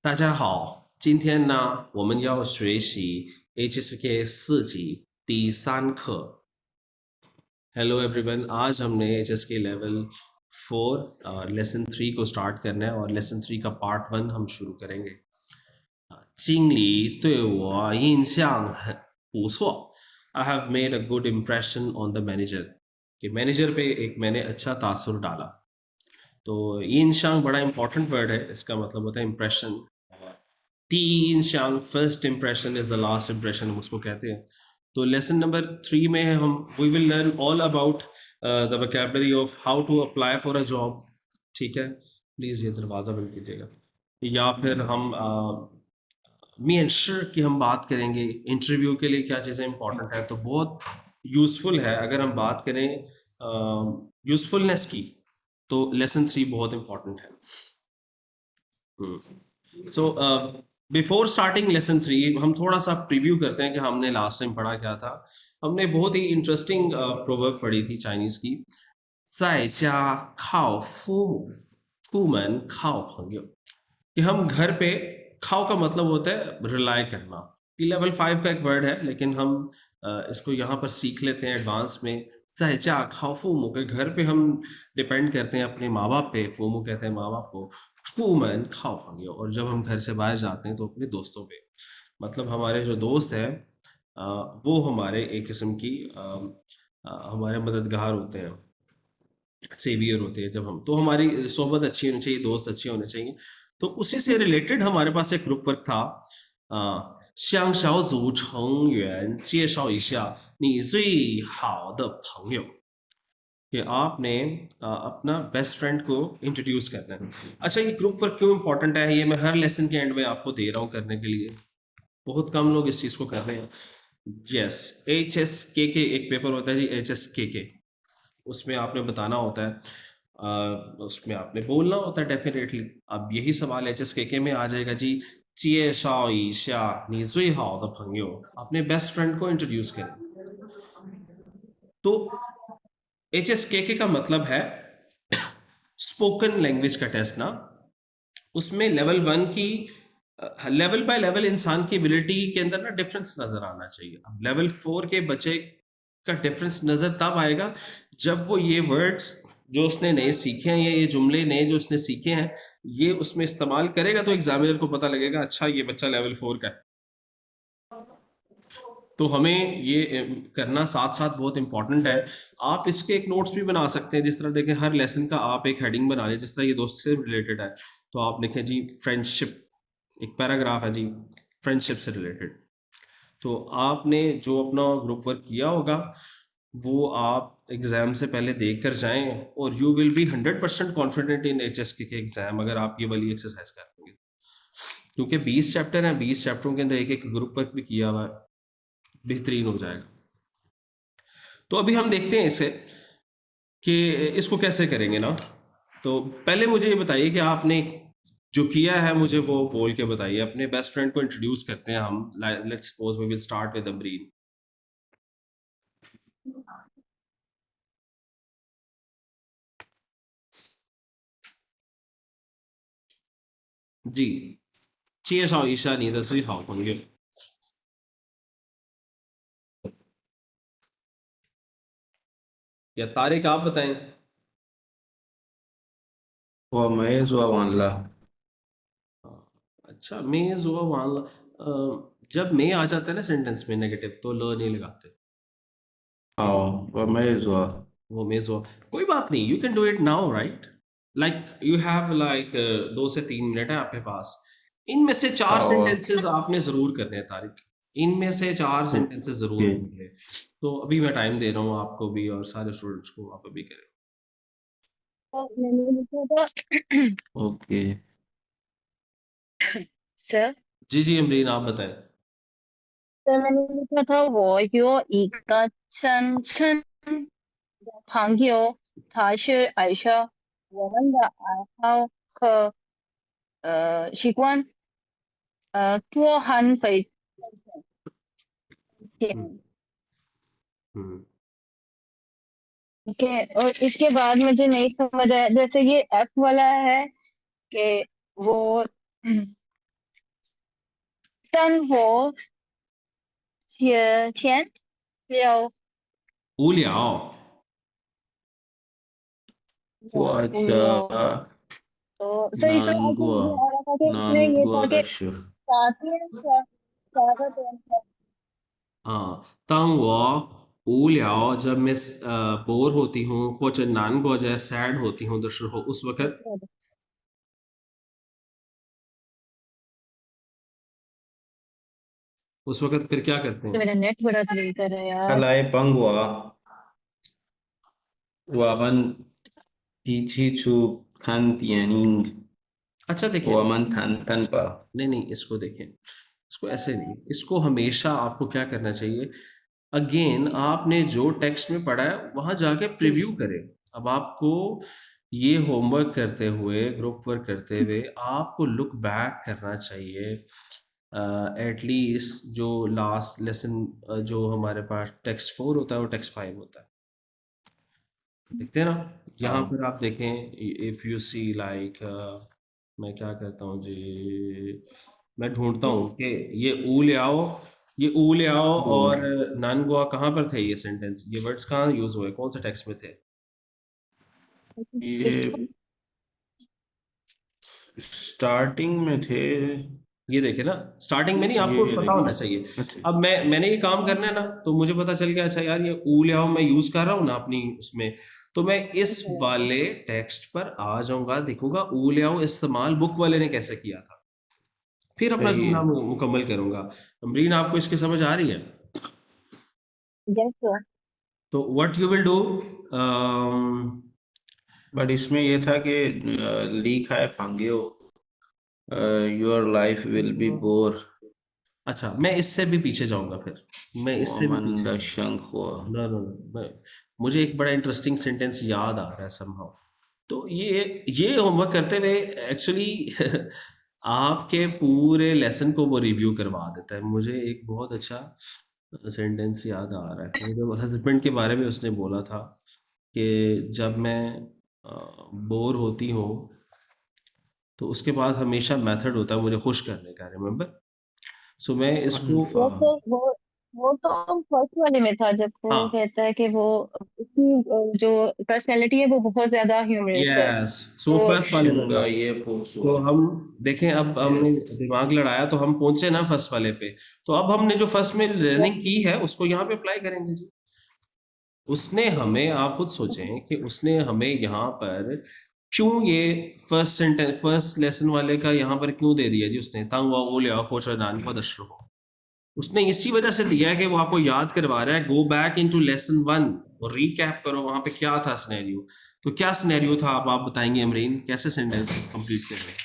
大家好，今天呢，我们要学习 HSK 4级第3课। Hello everyone, आज हमने HSK level 4 lesson 3 को स्टार्ट करना है और लेसन 3 का पार्ट 1 हम शुरू करेंगे। 经理对我印象很不错। I have made a good impression on the manager. कि मैनेजर पे एक मैंने अच्छा तासुर डाला। तो इंशांग बड़ा इंपॉर्टेंट वर्ड है, इसका मतलब होता है इम्प्रेशन। टी इंशांग first impression is the last impression, हम उसको कहते हैं। तो लेसन नंबर 3 में हम we will learn all about the vocabulary of how to apply for a job. ठीक है, प्लीज़ ये दरवाज़ा बंद कीजिएगा। या फिर हम मेंशर की हम बात करेंगे, इंटरव्यू के लिए क्या चीज़ें इंपॉर्टेंट है। तो बहुत यूज़फुल है अगर हम बात करें यूज़फुलनेस की, तो लेसन 3 बहुत इंपॉर्टेंट है। सो बिफोर स्टार्टिंग लेसन 3 हम थोड़ा सा प्रीव्यू करते हैं कि हमने लास्ट टाइम पढ़ा क्या था। हमने बहुत ही इंटरेस्टिंग प्रोवर्ब पढ़ी थी चाइनीज की, 在家靠父母，出门靠朋友। कि हम घर पे, खाओ का मतलब होता है रिलाय करना। ये लेवल 5 का एक वर्ड है, लेकिन हम इसको यहाँ पर सीख लेते हैं एडवांस में। सहजा खाओ फूमू के घर पे हम डिपेंड करते हैं अपने माँ बाप पे, फूमू कहते हैं माँ बाप को। छूमन खाओ भांगे, और जब हम घर से बाहर जाते हैं तो अपने दोस्तों पे, मतलब हमारे जो दोस्त हैं वो हमारे एक किस्म की हमारे मददगार होते हैं, सेवियर होते हैं। जब हम, तो हमारी सोहबत अच्छी होनी चाहिए, दोस्त अच्छे होने चाहिए। तो उसी से रिलेटेड हमारे पास एक ग्रुप वर्क था, 向小组成员介绍一下你最好的朋友। कि आपने अपना बेस्ट फ्रेंड को इंट्रोड्यूस करना है। अच्छा, ये ग्रुप वर्क क्यों इंपॉर्टेंट है, ये मैं हर लेसन के एंड में आपको दे रहा हूँ करने के लिए। बहुत कम लोग इस चीज़ को कर रहे हैं। यस, HSK एक पेपर होता है जी, HSK। उसमें आपने बताना होता है, उसमें आपने बोलना होता है डेफिनेटली। अब यही सवाल HSK में आ जाएगा जी, 介绍一下你最好的朋友, अपने बेस्ट फ्रेंड को इंट्रोड्यूस करें। तो HSK का मतलब है स्पोकन लैंग्वेज का टेस्ट ना। उसमें लेवल 1 की लेवल बाय लेवल इंसान की एबिलिटी के अंदर ना डिफरेंस नजर आना चाहिए। अब लेवल 4 के बच्चे का डिफरेंस नजर तब आएगा जब वो ये वर्ड्स जो उसने नए सीखे हैं, ये जुमले नए जो उसने सीखे हैं, ये उसमें इस्तेमाल करेगा, तो एग्जामिनर को पता लगेगा अच्छा ये बच्चा लेवल 4 का है। तो हमें ये करना साथ साथ बहुत इंपॉर्टेंट है। आप इसके एक नोट्स भी बना सकते हैं, जिस तरह देखें हर लेसन का आप एक हेडिंग बना लें, जिस तरह ये दोस्त से रिलेटेड है तो आप लिखें जी फ्रेंडशिप, एक पैराग्राफ है जी फ्रेंडशिप से रिलेटेड। तो आपने जो अपना ग्रुप वर्क किया होगा वो आप एग्जाम से पहले देख कर जाएं, और you will be 100% confident in HSK के एग्जाम अगर आप ये वाली एक्सरसाइज कर लेंगे। क्योंकि 20 चैप्टर हैं, 20 चैप्टरों के अंदर एक एक ग्रुप वर्क भी किया हुआ है, बेहतरीन हो जाएगा। तो अभी हम देखते हैं इसे कि इसको कैसे करेंगे ना। तो पहले मुझे ये बताइए कि आपने जो किया है मुझे वो बोल के बताइए। अपने बेस्ट फ्रेंड को इंट्रोड्यूस करते हैं हम। Let's suppose we will start with Amreen. जी, 介绍一下你的最好朋友。या तारिक आप बताएं। 我没说完了。अच्छा, मैं जुआ मान जब मैं आ जाता है ना सेंटेंस में नेगेटिव, तो ल नहीं लगाते। 好，我没说。वो मैं जुआ, कोई बात नहीं, you can do it now right. Like you have like 2 से 3 मिनट है आपके पास। इनमें से 4 सेंटेंसेस 好 आपने जरूर करने हैं तारिक, इनमें से 4 सेंटेंसेस जरूर，OK होंगे। तो अभी मैं टाइम दे रहा हूँ आपको भी और सारे स्टूडेंट्स को, आप अभी करें। तो मैंने लिखा था OK，सर जी जी अमरीन, आप बताएं। सर मैंने लिखा था 我有一个成绩，他是爱好和多含肥。हम्म। ठीक है, और इसके बाद मुझे नहीं समझ आया, जैसे ये एफ वाला है कि वो 生活田柳无聊。我无聊家तो सही सर难 आपको ये 过 आ रहा था कि इसमें 难 ये था 过 कि 的时候， क्या का टोन था 当我无聊जब मैं बोर होती हूँ 或者难过जब सैड होती हूँ 的时候 उस वक्त फिर क्या करते तो हैं? मेरा नेट बड़ा स्लो कर रहा है 他 यार 来帮我们一起去看电影， अच्छा देखें, 我们谈谈吧。 नहीं नहीं, इसको देखें, इसको ऐसे नहीं, इसको हमेशा आपको क्या करना चाहिए, अगेन आपने जो टेक्स्ट में पढ़ा है वहां जाके प्रीव्यू करें. अब आपको ये होमवर्क करते हुए, ग्रुप वर्क करते हुए आपको लुक बैक करना चाहिए एटलीस्ट जो लास्ट लेसन जो हमारे पास टेक्स्ट 4 होता है वो टेक्स्ट 5 होता है. देखते हैं ना, यहाँ हाँ पर आप देखें, इफ यू सी लाइक, मैं क्या करता हूँ जी, मैं ढूंढता हूँ कि ये ऊ ले आओ और वो नानगुआ कहाँ पर थे, ये सेंटेंस, ये वर्ड्स कहाँ यूज हुए, कौन से टेक्स्ट में थे? ये स्टार्टिंग में थे। ये देखे ना, स्टार्टिंग में नहीं, आपको ये पता होना देखिए। चाहिए. अच्छा अब मैंने ये काम करना है ना, तो मुझे पता चल गया, अच्छा यार ये ऊ ले आओ मैं यूज कर रहा हूँ ना अपनी उसमें, तो मैं इस वाले टेक्स्ट पर आ जाऊंगा, देखूंगा ऊ ले आओ इस्तेमाल बुक वाले ने कैसे किया था, फिर अपना सही है। जुमला मुकम्मल करूंगा. अमरीन, आपको इसकी समझ आ रही है? यस सर तो what you will do, but इसमें ये था कि लिखा है फांगियो, your life will be bore अच्छा मैं इससे भी पीछे जाऊंगा, फिर मैं इससे भी वमन पीछे द जाऊंगा. शंख हुआ। नो नो नो, मुझे एक बड़ा इंटरेस्टिंग सेंटेंस याद आ रहा है समहाउ. तो ये होमवर्क करते हुए एक्चुअली आपके पूरे लेसन को वो रिव्यू करवा देता है. मुझे एक बहुत अच्छा सेंटेंस याद आ रहा है, मेरे हस्बैंड के बारे में उसने बोला था कि जब मैं बोर होती हूँ तो उसके पास हमेशा मेथड होता है मुझे खुश करने का, रिमेम्बर. सो मैं इसको अनफा। यस सर वो तो फर्स्ट वाले में था जब वो हाँ, कहता है कि वो उसकी जो पर्सनैलिटी है वो बहुत ज्यादा ह्यूमरस है यस, सो तो फर्स्ट वाले में शिंगा था. ये पोसुआ। तो हम देखें, अब हमने दिमाग लड़ाया तो हम पहुंचे ना फर्स्ट वाले पे, तो अब हमने जो फर्स्ट में लर्निंग की है उसको यहाँ पे अप्लाई करेंगे जी. उसने हमें, आप खुद सोचें कि उसने हमें यहाँ पर क्यों ये फर्स्ट सेंटेंस, फर्स्ट लेसन वाले का यहाँ पर क्यों दे दिया जी उसने, तंग वा ओल या खोच दान को दशरो, उसने इसी वजह से दिया है कि वो आपको याद करवा रहा है, गो बैक इनटू लेसन 1 और रीकैप करो वहां पे क्या था सिनेरियो. तो क्या सिनेरियो था, आप बताएंगे अमरीन, कैसे सेंटेंस कंप्लीट कर रहे हैं?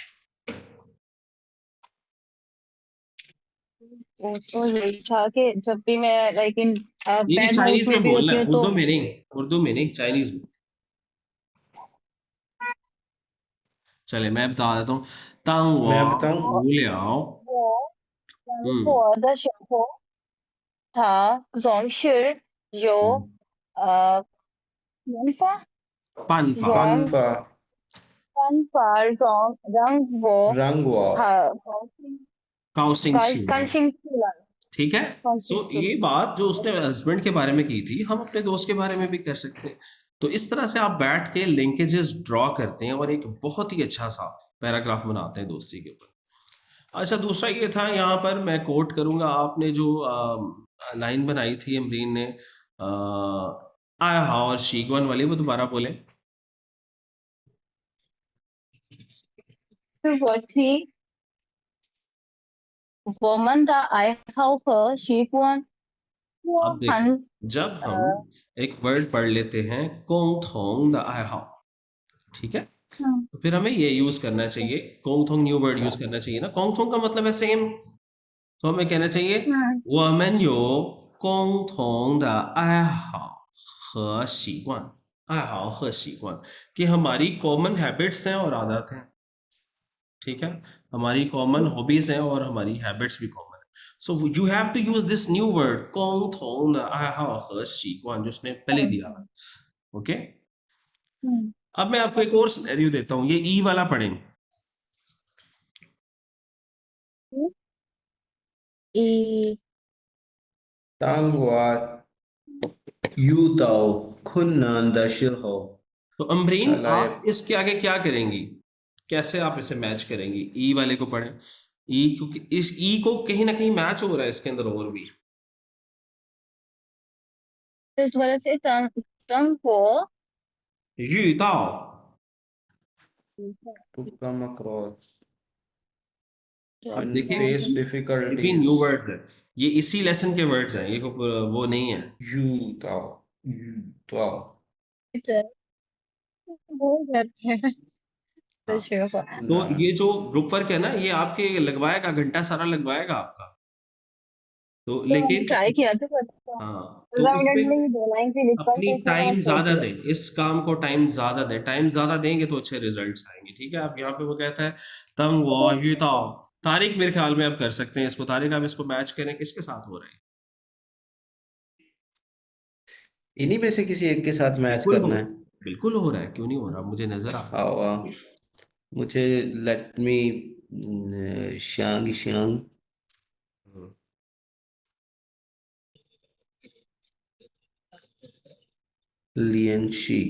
वो तो यही था कि जब भी मैं लाइक इन ये भी बैड मूड चाइनीज में में भी बोलना होती है, हूँ तो उर्दू में नहीं, चाइनीज में. चले मैं बता देता हूँ, तांग वा मैं बताऊं। लियाओ. 我生 हम्म. 活的时候，他总是有办法 पानफा, 让 पानफा 办法让我 रंगवा 高兴 काउसिंग छिंग. 高兴起来 ठीक है. सो 高兴起来 ये बात जो उसने हस्बैंड के बारे में की थी, हम अपने दोस्त के बारे में भी कर सकते हैं. तो इस तरह से आप बैठ के लिंकेजेस ड्रॉ करते हैं और एक बहुत ही अच्छा सा पैराग्राफ बनाते हैं दोस्ती के ऊपर. अच्छा, दूसरा ये था, यहाँ पर मैं कोट करूंगा, आपने जो लाइन बनाई थी अमरीन ने, आया हा और शीगवन वाली, वो दोबारा बोले. 是我听我们的爱好和习惯，我 अब देखें, 很 जब हम एक वर्ड पढ़ लेते हैं कोंग थोंग द आया हा, ठीक है, 嗯 तो फिर हमें ये यूज करना चाहिए, कोंग थोंग न्यू वर्ड यूज करना चाहिए ना. कोंग थोंग का मतलब है सेम, तो हमें कहना चाहिए 嗯 我们有共同的爱好和习惯, 爱好和习惯, कि हमारी कॉमन हैबिट्स हैं और आदत हैं. ठीक है, हमारी कॉमन हॉबीज हैं और हमारी हैबिट्स भी कॉमन है. So you have to use this new word 共同的爱好和习惯, जो उसने पहले दिया. ओके, 嗯 अब मैं आपको एक और सिनेरियो देता हूँ, ये ई वाला पढ़ें. 이当我遇到困难的时候， तो अमरीन 他来 आप इसके आगे क्या करेंगी, कैसे आप इसे मैच करेंगी, ई वाले को पढ़ें। ई, क्योंकि इस ई को कहीं ना कहीं मैच हो रहा है इसके अंदर और भी। 这说的是当我遇到 to come across जो and देखिए face ये भी न्यू difficulties. वर्ड है, ये इसी लेसन के वर्ड्स हैं, ये वो नहीं है। 遇到，遇到，这बहुत जाते हैं तो हाँ, शेर तो ना ये जो ग्रुप वर्क है ना, ये आपके लगवाएगा, घंटा सारा लगवाएगा आपका। तो तो मैंने लेकिन ट्राई किया था बट हाँ, तो उसमें अल्टरनेटली दो लाइन से लिख कर अपनी तो उसमें मैंने टाइम छोड़ ज्यादा दिया। दें, इस काम को टाइम ज्यादा दें, टाइम ज्यादा देंगे तो अच्छे रिजल्ट्स आएंगे। ठीक है, आप यहाँ पे वो कहता है तंग वायुता। तारीख मेरे ख्याल में आप कर सकते हैं इसको, तारीख आप इसको मैच करें किसके साथ हो रहा है। इन्हीं में से किसी एक के साथ मैच बिल्कुल हो करना है। बिल्कुल हो रहा है, क्यों नहीं हो रहा, मुझे नजर आ रहा है। आओ आओ, मुझे लेट मी शांग शांग हम्म, लियनशी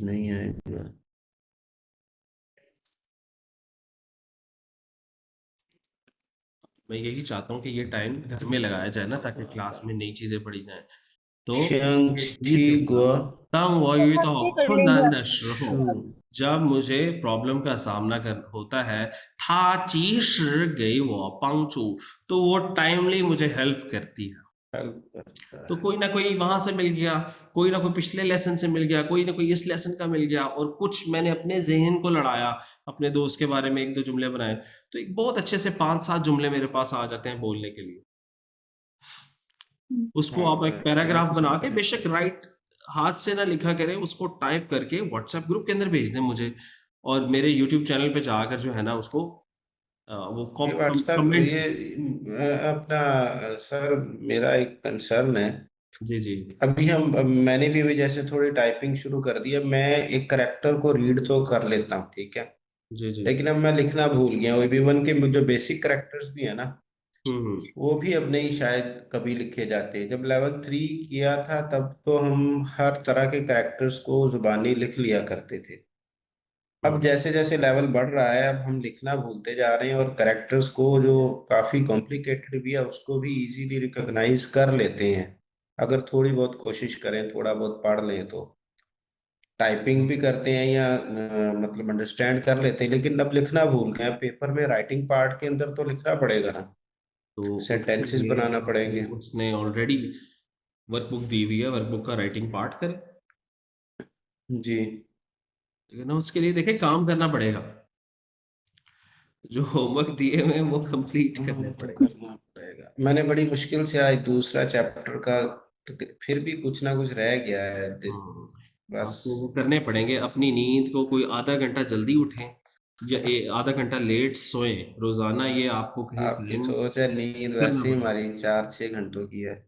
नहीं आएगा। मैं यही चाहता हूँ कि ये टाइम घर में लगाया जाए ना, ताकि क्लास में नई चीजें पढ़ी जाएं। तो शांग ये ची देखना, गुआ तंग तो वायुता मस्ती कर लेगा। खुनन दशरहो, शू जब मुझे प्रॉब्लम का सामना कर होता है, था चीश गई वो पंक्चू, तो वो टाइमली मुझे हेल्प करती है। हेल्प करता तो है। कोई ना कोई वहां से मिल गया, कोई ना कोई पिछले लेसन से मिल गया, कोई ना कोई इस लेसन का मिल गया, और कुछ मैंने अपने जहन को लड़ाया, अपने दोस्त के बारे में एक दो जुमले बनाए, तो एक बहुत अच्छे से 5-7 जुमले मेरे पास आ जाते हैं बोलने के लिए। उसको हाँ आप एक ये पैराग्राफ तो बना सही के, है। बेशक राइट हाथ से ना लिखा करें, उसको टाइप करके व्हाट्सएप ग्रुप के अंदर भेज दें मुझे, और मेरे यूट्यूब चैनल पे जाकर जो है ना उसको वो ये व्हाट्सएप कमेंट। ये अपना सर, मेरा एक कंसर्न है। जी जी अभी मैंने भी अभी जैसे थोड़ी टाइपिंग शुरू कर दी है, मैं एक करेक्टर को रीड तो कर लेता हूँ, ठीक है। जी जी। लेकिन अब मैं लिखना भूल गया हूँ। A1 के जो बेसिक करेक्टर्स भी है ना, हम्म। वो भी अब नहीं शायद कभी लिखे जाते। जब लेवल 3 किया था तब तो हम हर तरह के करेक्टर्स को जुबानी लिख लिया करते थे। अब हम्म। जैसे जैसे लेवल बढ़ रहा है, अब हम लिखना भूलते जा रहे हैं, और करेक्टर्स को जो काफी कॉम्प्लिकेटेड भी है उसको भी इजीली रिकॉग्नाइज कर लेते हैं अगर थोड़ी बहुत कोशिश करें, थोड़ा बहुत पढ़ लें तो। टाइपिंग भी करते हैं या मतलब अंडरस्टैंड कर लेते हैं, लेकिन अब लिखना भूल गए हैं। पेपर में राइटिंग पार्ट के अंदर तो लिखना पड़ेगा ना, तो उसके सेंटेंसेस लिए बनाना आपको पड़ेंगे। उसने ऑलरेडी वर्कबुक दी हुई है, वर्कबुक का राइटिंग पार्ट करें। जी। ठीक है ना, उसके लिए देखें काम करना पड़ेगा, जो होमवर्क दिए हुए हैं वो कंप्लीट करने तो पड़ेंगे। करना पड़ेगा। मैंने बड़ी मुश्किल से आज दूसरा चैप्टर का, तो फिर भी कुछ ना कुछ रह गया है बस। आपको वो करने पड़ेंगे, अपनी नींद को कोई आधा घंटा जल्दी उठें, या आधा घंटा लेट सोएं रोजाना, ये आपको कहीं आपकी टाइम सोच है, नींद करना वैसे ही पड़ेगा। हमारी 4-6 घंटों की है।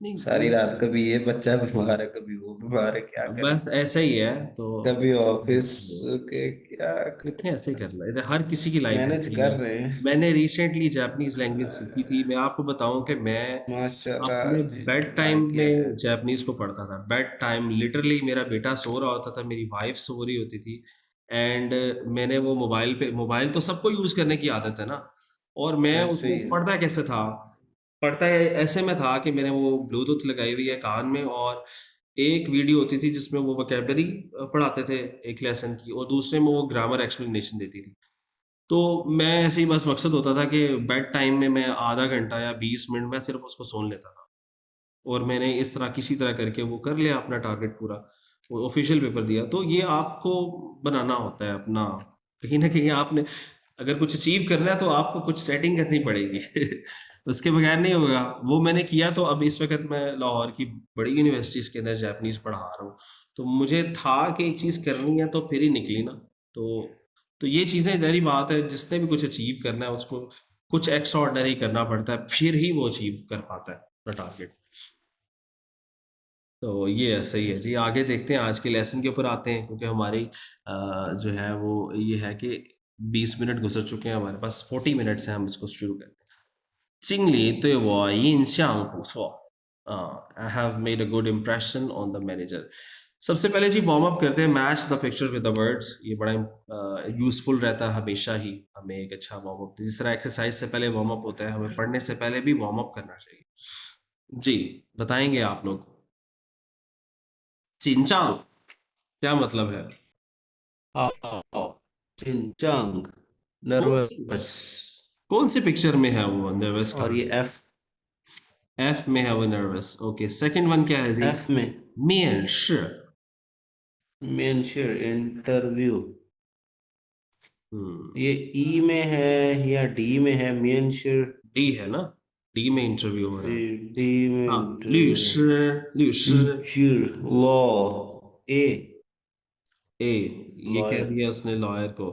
नहीं सारी रात कभी ये बच्चा बीमार है, कभी वो बीमार है, क्या करें। बस ऐसा ही है तो। कभी ऑफिस के, क्या करें, देखें ऐसे ही बस करना है, हर किसी की लाइफ मैनेज ऐसी कर है। रहे हैं। मैंने रिसेंटली जापानीज लैंग्वेज सीखी थी, मैं आपको बताऊं कि मैं माशाल्लाह अपने जी, बेड ट्राई टाइम किया है। में जापानीज को पढ़ता था। बेड टाइम लिटरली मेरा बेटा सो रहा होता था, मेरी वाइफ सो रही होती थी, एंड मैंने वो मोबाइल पे, मोबाइल तो सबको यूज करने की आदत है ना, और मैं ऐसे उसमें ही है। पढ़ता कैसे था, पढ़ता है ऐसे में था कि मैंने वो ब्लूटूथ लगाई हुई है कान में, और एक वीडियो होती थी जिसमें वो वोकेबलरी पढ़ाते थे एक लेसन की, और दूसरे में वो ग्रामर एक्सप्लेनेशन देती थी। तो मैं ऐसे ही बस मकसद होता था कि बेड टाइम में मैं आधा घंटा या 20 मिनट में सिर्फ उसको सुन लेता था, और मैंने इस तरह किसी तरह करके वो कर लिया अपना टारगेट पूरा, वो ऑफिशियल पेपर दिया। तो ये आपको बनाना होता है अपना, कहीं ना कहीं आपने अगर कुछ अचीव करना है तो आपको कुछ सेटिंग करनी पड़ेगी उसके बगैर नहीं होगा। वो मैंने किया, तो अब इस वक्त मैं लाहौर की बड़ी यूनिवर्सिटीज़ के अंदर जापानीज़ पढ़ा रहा हूँ, तो मुझे था कि एक चीज़ करनी है, तो फिर ही निकली ना। तो तो ये चीज़ें जारी बात है, जिसने भी कुछ अचीव करना है उसको कुछ एक्स्ट्रा ऑर्डिनरी करना पड़ता है, फिर ही वो अचीव कर पाता है अपना टारगेट। तो ये सही है जी, आगे देखते हैं, आज के लेसन के ऊपर आते हैं, क्योंकि हमारी जो है वो ये है कि 20 मिनट गुजर चुके हैं हमारे पास, 40 मिनट्स हैं, हम इसको शुरू करते हैं। 经理对我印象不错 I have made a good impression on the manager। सबसे पहले जी वार्म अप करते हैं, match the picture with the words. ये बड़ा यूजफुल रहता है हमेशा ही, हमें एक अच्छा वार्म अप, जिस तरह एक्सरसाइज से पहले वार्म अप होता है, हमें पढ़ने से पहले भी वार्म अप करना चाहिए जी। बताएंगे आप लोग, चिंचांग क्या मतलब है? चिंचांग कौन सी नर्वस। कौन सी पिक्चर में है वो नर्वस और कहाँ ये है? एफ एफ में है वो नर्वस। ओके, सेकंड वन क्या है जी? एफ में 面试 मेंशन इंटरव्यू। हम्म, ये ई में है या डी में है मेंशन? डी है ना, डी में इंटरव्यू हो रहा है। डी में हाँ, 律 इंटरव्यू। 师律师 interview law. ए ए, ये कह लॉयर। दिया उसने लॉयर को।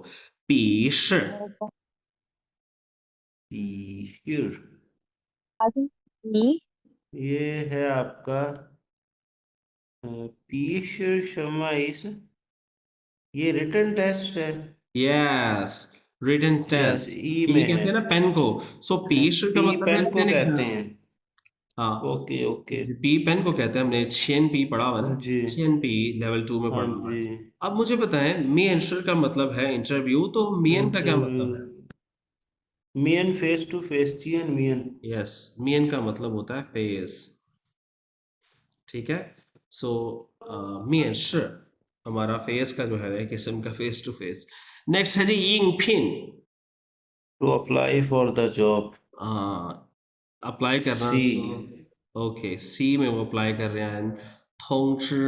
笔试 टीचर। आगे ई ये है आपका पीश शर्मा इस। ये रिटन टेस्ट है। Yes, written yes test. E P में है। कहते हैं ना पेन को, सो 笔试का पी मतलब है पेन को रिटन कहते एग्जाम। हैं। हाँ ओके ओके। जी, पी पेन को कहते हैं, हमने छियन पी पढ़ा हुआ है ना, जी छियन पी लेवल 2 में हाँ पढ़ा हुआ है। जी। अब मुझे बताएं, मी एंसर का मतलब है इंटरव्यू, तो मियन का क्या इंटरव्यू मतलब है? मियन फेस टू फेस जियन मियन। यस, मियन का मतलब होता है फेस। ठीक है, सो मियन शी हमारा फेस का जो है एक किस्म का फेस टू फेस। नेक्स्ट है जी यिंग पिन, to apply for the job. Apply करना। सी ओके, सी में वो अप्लाई कर रहे हैं। 通知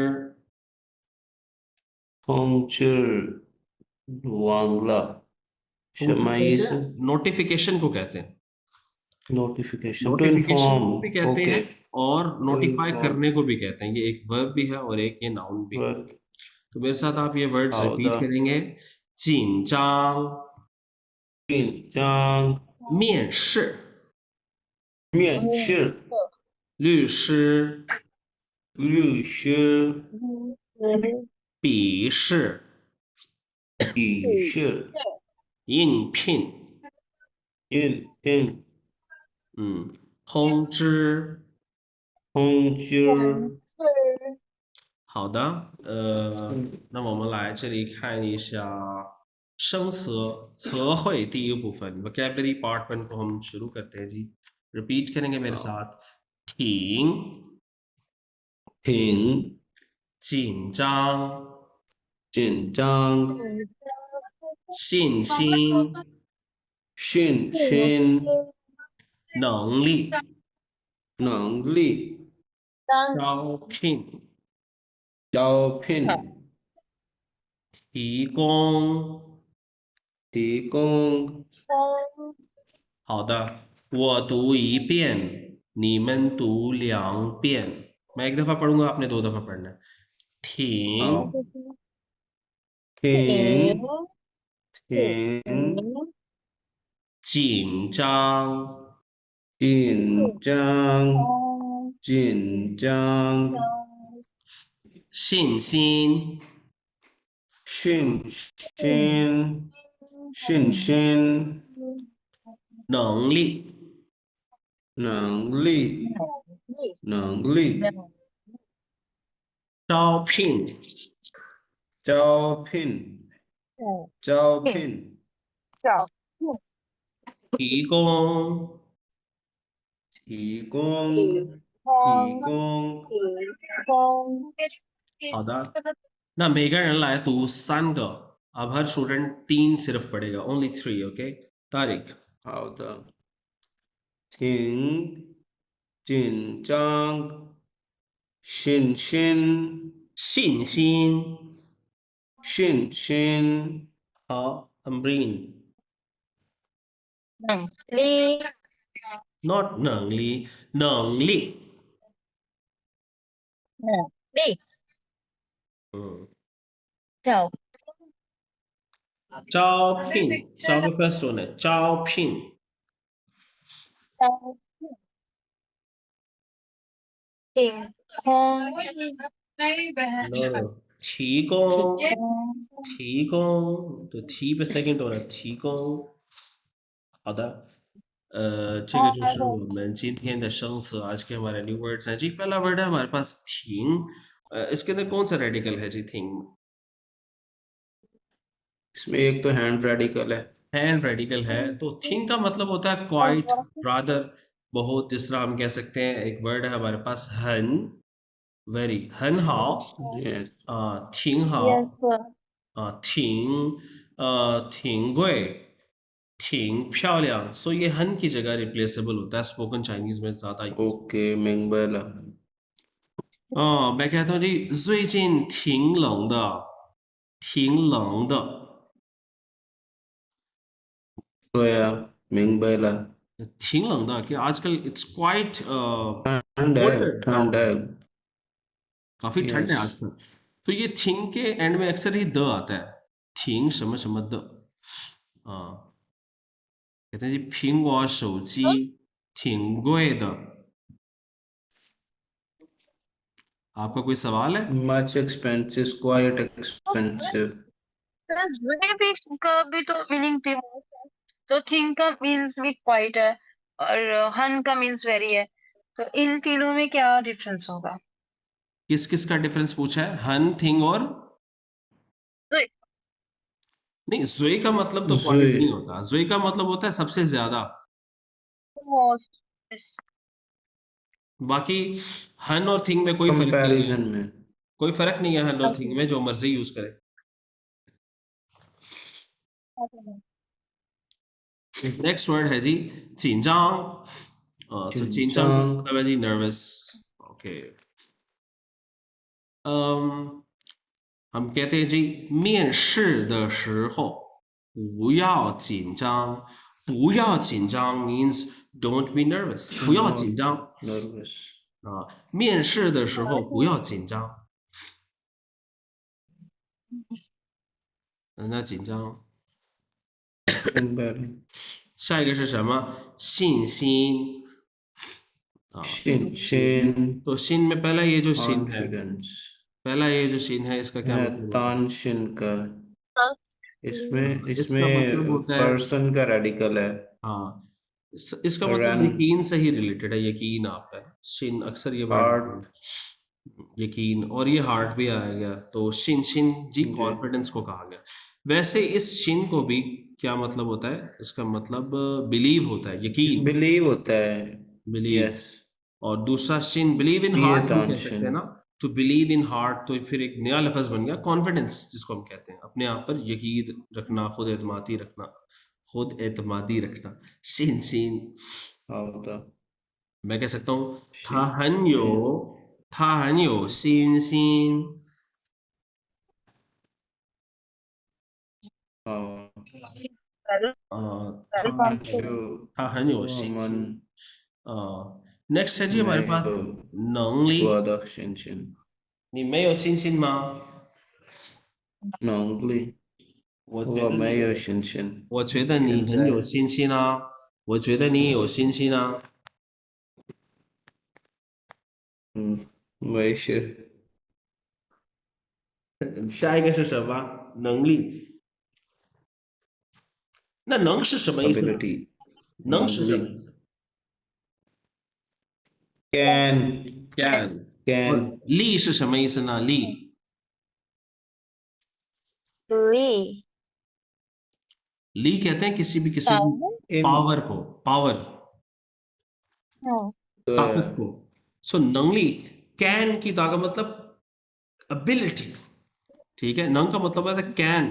फंक्चर वांगला 通知कहते शमाइस। हैं, नोटिफिकेशन को कहते हैं। Notification to notification inform. को भी कहते ओके हैं और टू नोटिफाई इन्फॉर्म। करने को भी कहते हैं। ये एक वर्ब भी है और एक ये नाउन भी है। तो मेरे साथ आप ये वर्ड्स हाउ द रिपीट करेंगे। 紧张 紧张面试面试律师律师笔试笔试应聘应聘通知。通知。好的，那么我们来这里看一下生词词汇第一部分 vocabulary part 1 को हम शुरू करते हैं जी। रिपीट करेंगे मेरे साथ। 挺挺紧张紧张信心信心能力能力招聘招聘提供。提供。好的，我读一遍，你们读2遍। मैं एक दफा पढ़ूंगा, आपने 2 दफा पढ़ना है। 挺好，挺挺紧张紧张紧张信心信心信心能力能力能力招聘招聘招聘提供。提供提供。好的，那每个人来读3个，अब हर स्टूडेंट 3 सिर्फ पढ़ेगा, only 3। Okay तारिक।好的，挺紧张信心信心。信心好，अमरीन। 力 not 能力，能力。力嗯，招招聘，招个 first one 呢？招聘。招聘空 No, no. 提供，提供，对，t पे सेकंड हो रहा है，提供。好的，这个就是我们今天的生词，आज के हमारे न्यू वर्ड्स हैं जी। पहला वर्ड है हमारे पास थिंग। इसके अंदर कौन सा रेडिकल है जी? थिंग। इसमें एक तो हैंड रेडिकल है। हैंड रेडिकल है, तो थिंग का मतलब होता है क्वाइट, रादर, बहुत। जिस तरह हम कह सकते हैं, एक वर्ड है हमारे पास हन, वेरी, हन हाओ, यस। थिंग हाओ, थिंग, थिंग गुए, थिंग प्याओलियांग। सो ये हन की जगह रिप्लेसेबल होता है स्पोकन चाइनीज में ज्यादा यूज। ओके, मिंगबेला। मैं कहता हूँ जी, 最近挺冷的，挺冷的， सोया, मिंगबेला। 挺冷的, कि आजकल इट्स क्वाइट ठंड है, कोल्ड ठंड है। नाउ, काफी ठंड है यस। आजकल। तो ये थिंग के एंड में अक्सर ही द आता है, थिंग शम शम द। हाँ, कहते हैं जी, 苹果手机挺贵的। आपका कोई सवाल है? Much expensive, quite expensive. वे भी का भी तो मीनिंग दिमाग है। तो थिंक का मीन्स भी क्वाइट है और हन का मीन्स वेरी है। तो इन तीनों में क्या डिफरेंस होगा? किस किस का डिफरेंस पूछा है? हन, थिंग और? तो नहीं, जोई का मतलब तो क्वाइट जुई, नहीं होता, जोई का मतलब होता है सबसे ज्यादा। मोस्ट बाकी हन और थिंग में कोई फर्क नहीं है, कंपैरिजन में। कोई फर्क नहीं है हन और थिंग में, जो मर्जी यूज करे। नेक्स्ट वर्ड है जी, चिंजांग। सो चिंजांग का चिंचांग। मतलब है जी नर्वस। ओके। हम कहते हैं जी, 面试的时候不要紧张。不要紧张 means don't be nervous， 不要紧 not 张 nervous. 啊。面试的时候不要紧张，那紧张。एम्बेरलिंग। 下一个是什么？信心啊。शिन, शिन। तो शिन में पहला ये जो शिन है, कॉन्फिडेंस पहला ये जो शिन है, इसका क्या है, मतलब होता है? तानशिन का। इसमें इसका मतलब इसमें होता है, पर्सन का रेडिकल है। हाँ, इसका मतलब रन। यकीन से ही रिलेटेड है, यकीन आपका है। शिन अक्सर ये वर्ड, हार्ट। यकीन, और ये हार्ट भी आया गया, तो शिन शिन जी जी। कॉन्फिडेंस को कहा गया। वैसे इस शिन को भी क्या मतलब होता है? इसका मतलब बिलीव होता है, यकीन, बिलीव होता है। बिलीव। यस। और दूसरा शिन बिलीव इन ये हार्ट हम कह सकते तानशिन। हैं ना, टू बिलीव इन हार्ट। तो फिर एक नया लफ्ज बन गया कॉन्फिडेंस, जिसको हम कहते हैं अपने आप पर यकीन रखना, खुद एतमादी रखना, खुद एतमादी रखना। Shin Shin. हाँ होता। मैं कह सकता हूँ, था शिन, हन्यो, शिन। था हन्यो शिन शिन। हाँ। था तानशु। 他很有信 वमन। 心नेक्स्ट है जी हमारे मैं पास 能力。 वादा शिन शिन। 你没有信心吗？नोंगली। 我觉得我没有你有，信心。我觉得你现很有在，信心啊，我觉得你有信心啊。没事。下一个是什么？能力。那能是什么意思呢？ ability。能是什 नोंगली। 么意思 कैन। ？can。कैन। और 力是什么意思呢？力，ली力कहते हैं किसी भी किस्म की सावन इन। पावर को, पावर, हाँ ताकत को। सो नंगली, कैन की ताकत मतलब अबिलिटी, ठीक है। नंग का मतलब है कैन,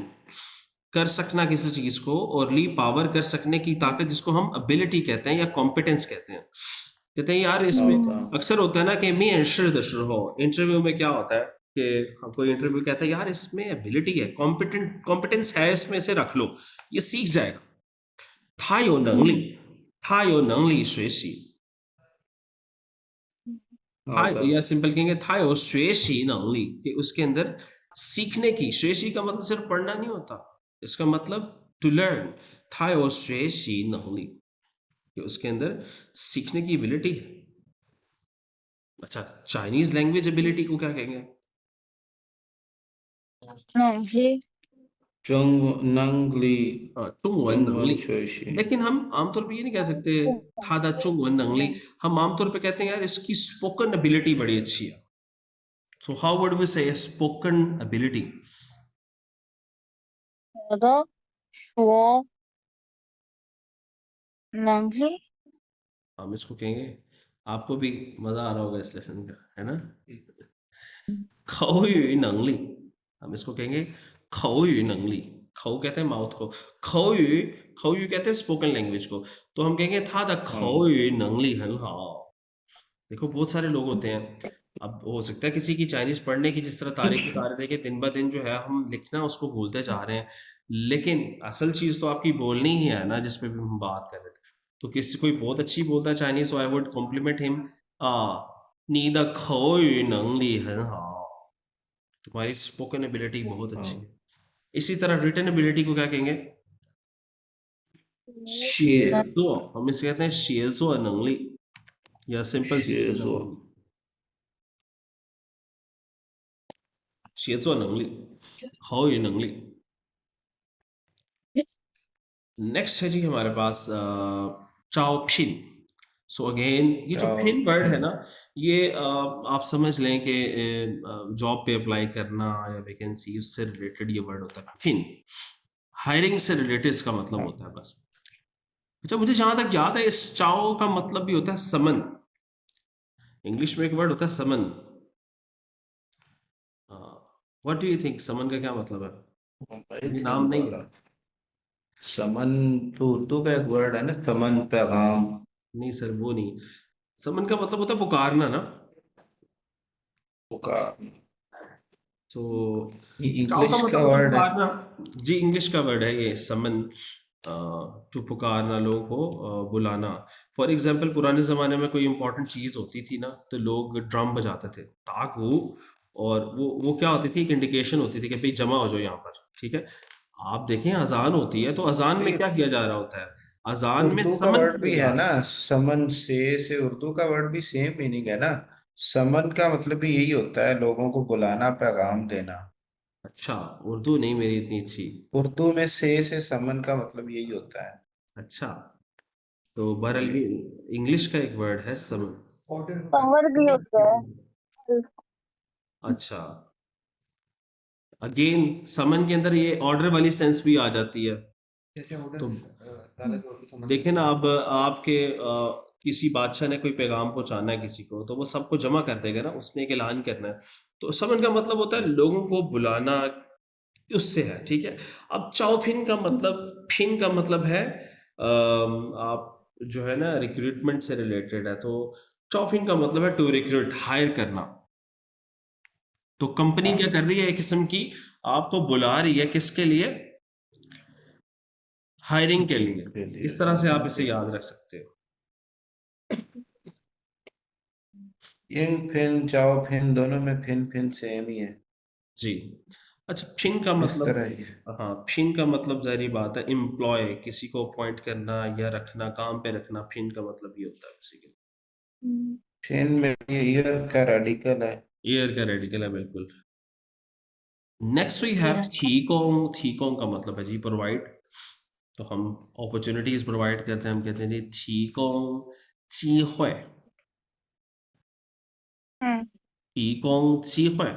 कर सकना किसी चीज को, और ली पावर, कर सकने की ताकत, जिसको हम एबिलिटी कहते हैं या कॉम्पिटेंस कहते हैं। कहते हैं यार इसमें होता। अक्सर होता है ना कि मी एंशर द हो, इंटरव्यू में क्या होता है कि हमको इंटरव्यू कहता है यार इसमें एबिलिटी है, कॉम्पिटेंस है इसमें, से रख लो, ये सीख जाएगा। 他有能力，他有能力学习，他 होता। या सिंपल कहेंगे 他有学习能力, कि उसके अंदर सीखने की, 学习 का मतलब सिर्फ पढ़ना नहीं होता, इसका मतलब टू लर्न। 他有学习能力, कि उसके अंदर सीखने की एबिलिटी है। अच्छा, चाइनीज लैंग्वेज एबिलिटी को क्या कहेंगे? Nangli Zhong Nangli चुंगवन Yunwan Nangli. Shuishi. लेकिन हम आमतौर पे ये नहीं कह सकते था दा चुंगवन नंगली। हम आमतौर पे कहते हैं यार इसकी स्पोकन एबिलिटी बड़ी अच्छी है। सो हाउ वुड वी से स्पोकन एबिलिटी? 我的说能力 हम इसको कहेंगे, आपको भी मजा आ रहा होगा इस लेसन का, है ना? खौयु नंगली, हम इसको कहेंगे खौयु नंगली। खौ कहते हैं माउथ को, खौयु, खौयु कहते हैं स्पोकन लैंग्वेज को। तो हम कहेंगे था द खौयु नंगली हन हाओ। देखो बहुत सारे लोग होते हैं, अब हो सकता है किसी की चाइनीज पढ़ने की जिस तरह तारीफ बता रहे थे कि दिन ब दिन जो है हम लिखना उसको भूलते जा रहे हैं, लेकिन असल चीज तो आपकी बोलनी ही है ना, जिस पे भी हम बात कर रहे थे। तो किसी कोई बहुत अच्छी बोलता है चाइनीज, तो आई वुड कॉम्प्लीमेंट हिम, आ नी द खौयु नंगली हन हाओ, तुम्हारी स्पोकन एबिलिटी बहुत अच्छी है। इसी तरह रिटन एबिलिटी को क्या कहेंगे? 写 शेज़ो, हम इसे कहते हैं शेज़ो नंगली, या सिंपल 写作 शेज़ो नंगली, खौयु नंगली। नेक्स्ट है जी हमारे पास चाओ फिन। सो अगेन ये जो चाओ फिन वर्ड है फिन। ना, ये आप समझ लें कि जॉब पे अप्लाई करना या वैकेंसी उससे रिलेटेड ये वर्ड होता है फिन। हायरिंग से रिलेटेड इसका मतलब होता है बस। अच्छा, मुझे जहां तक याद है इस चाओ का मतलब भी होता है समन। इंग्लिश में एक वर्ड होता है समन। व्हाट डू यू थिंक, समन का क्या मतलब है? ये नाम नहीं है। समन तो उर्दू का एक वर्ड है ना, समन पैगाम। नहीं सर, वो नहीं। समन का मतलब होता है पुकारना ना। का तो चाओ का इंग्लिश का मतलब होता है वर्ड है। पुकारना। जी, इंग्लिश का वर्ड है ये समन, टू पुकारना, लोगों को बुलाना। फॉर एग्जाम्पल पुराने ज़माने में कोई इंपॉर्टेंट चीज़ होती थी ना, तो लोग ड्रम बजाते थे ताकू, और वो क्या होती थी, एक इंडिकेशन होती थी कि भाई जमा हो जाओ यहाँ पर, ठीक है। आप देखें अजान होती है, तो अजान में ये क्या किया जा रहा होता है? अजान में उर्दू का समन वर्ड किया भी जा है रहा ना, है। समन से उर्दू का वर्ड भी सेम मीनिंग है ना। समन का मतलब भी यही होता है, लोगों को बुलाना, पैगाम देना। अच्छा, उर्दू नहीं मेरी इतनी अच्छी। उर्दू में से समन का मतलब यही होता है। अच्छा, तो बहरहाल जी। ये इंग्लिश का एक वर्ड है समन। संवर भी होता है अच्छा, अगेन समन के अंदर ये ऑर्डर वाली सेंस भी आ जाती है। तो देखें ना, अब आपके किसी बादशाह ने कोई पैगाम पहुंचाना है किसी को, तो वो सबको जमा कर देगा ना, उसने एक ऐलान करना है। तो समन का मतलब होता है लोगों को बुलाना, उससे है, ठीक है। अब चाओ फिन का मतलब है आप जो है ना रिक्रूटमेंट से रिलेटेड है। तो चाओ फिन का मतलब है टू रिक्रूट, हायर करना। तो कंपनी क्या कर रही है, एक किस्म की आपको बुला रही है, किसके लिए? हायरिंग के जॉब लिए। के इस लिए। तरह से आप इसे याद रख सकते हो। यंग फिन, चाओ फिन, दोनों में फिन फिन सेम ही है। जी। अच्छा, फिन का इस मतलब, तरह ही। हाँ, फिन का मतलब जाहिर बात है एम्प्लॉय, किसी को अपॉइंट करना या रखना, काम पे रखना, फिन का मतलब ये होता है किसी के। फिन में ये ईयर का रेडिकल है। ईयर का रेडिकल है, बिल्कुल। नेक्स्ट वी हैव थीकोंग। थीकोंग का मतलब है जी प्रोवाइड। तो हम अपॉर्चुनिटीज प्रोवाइड करते हैं, हम कहते हैं जी थीकोंग चीहुए। थीकोंग चीहुए,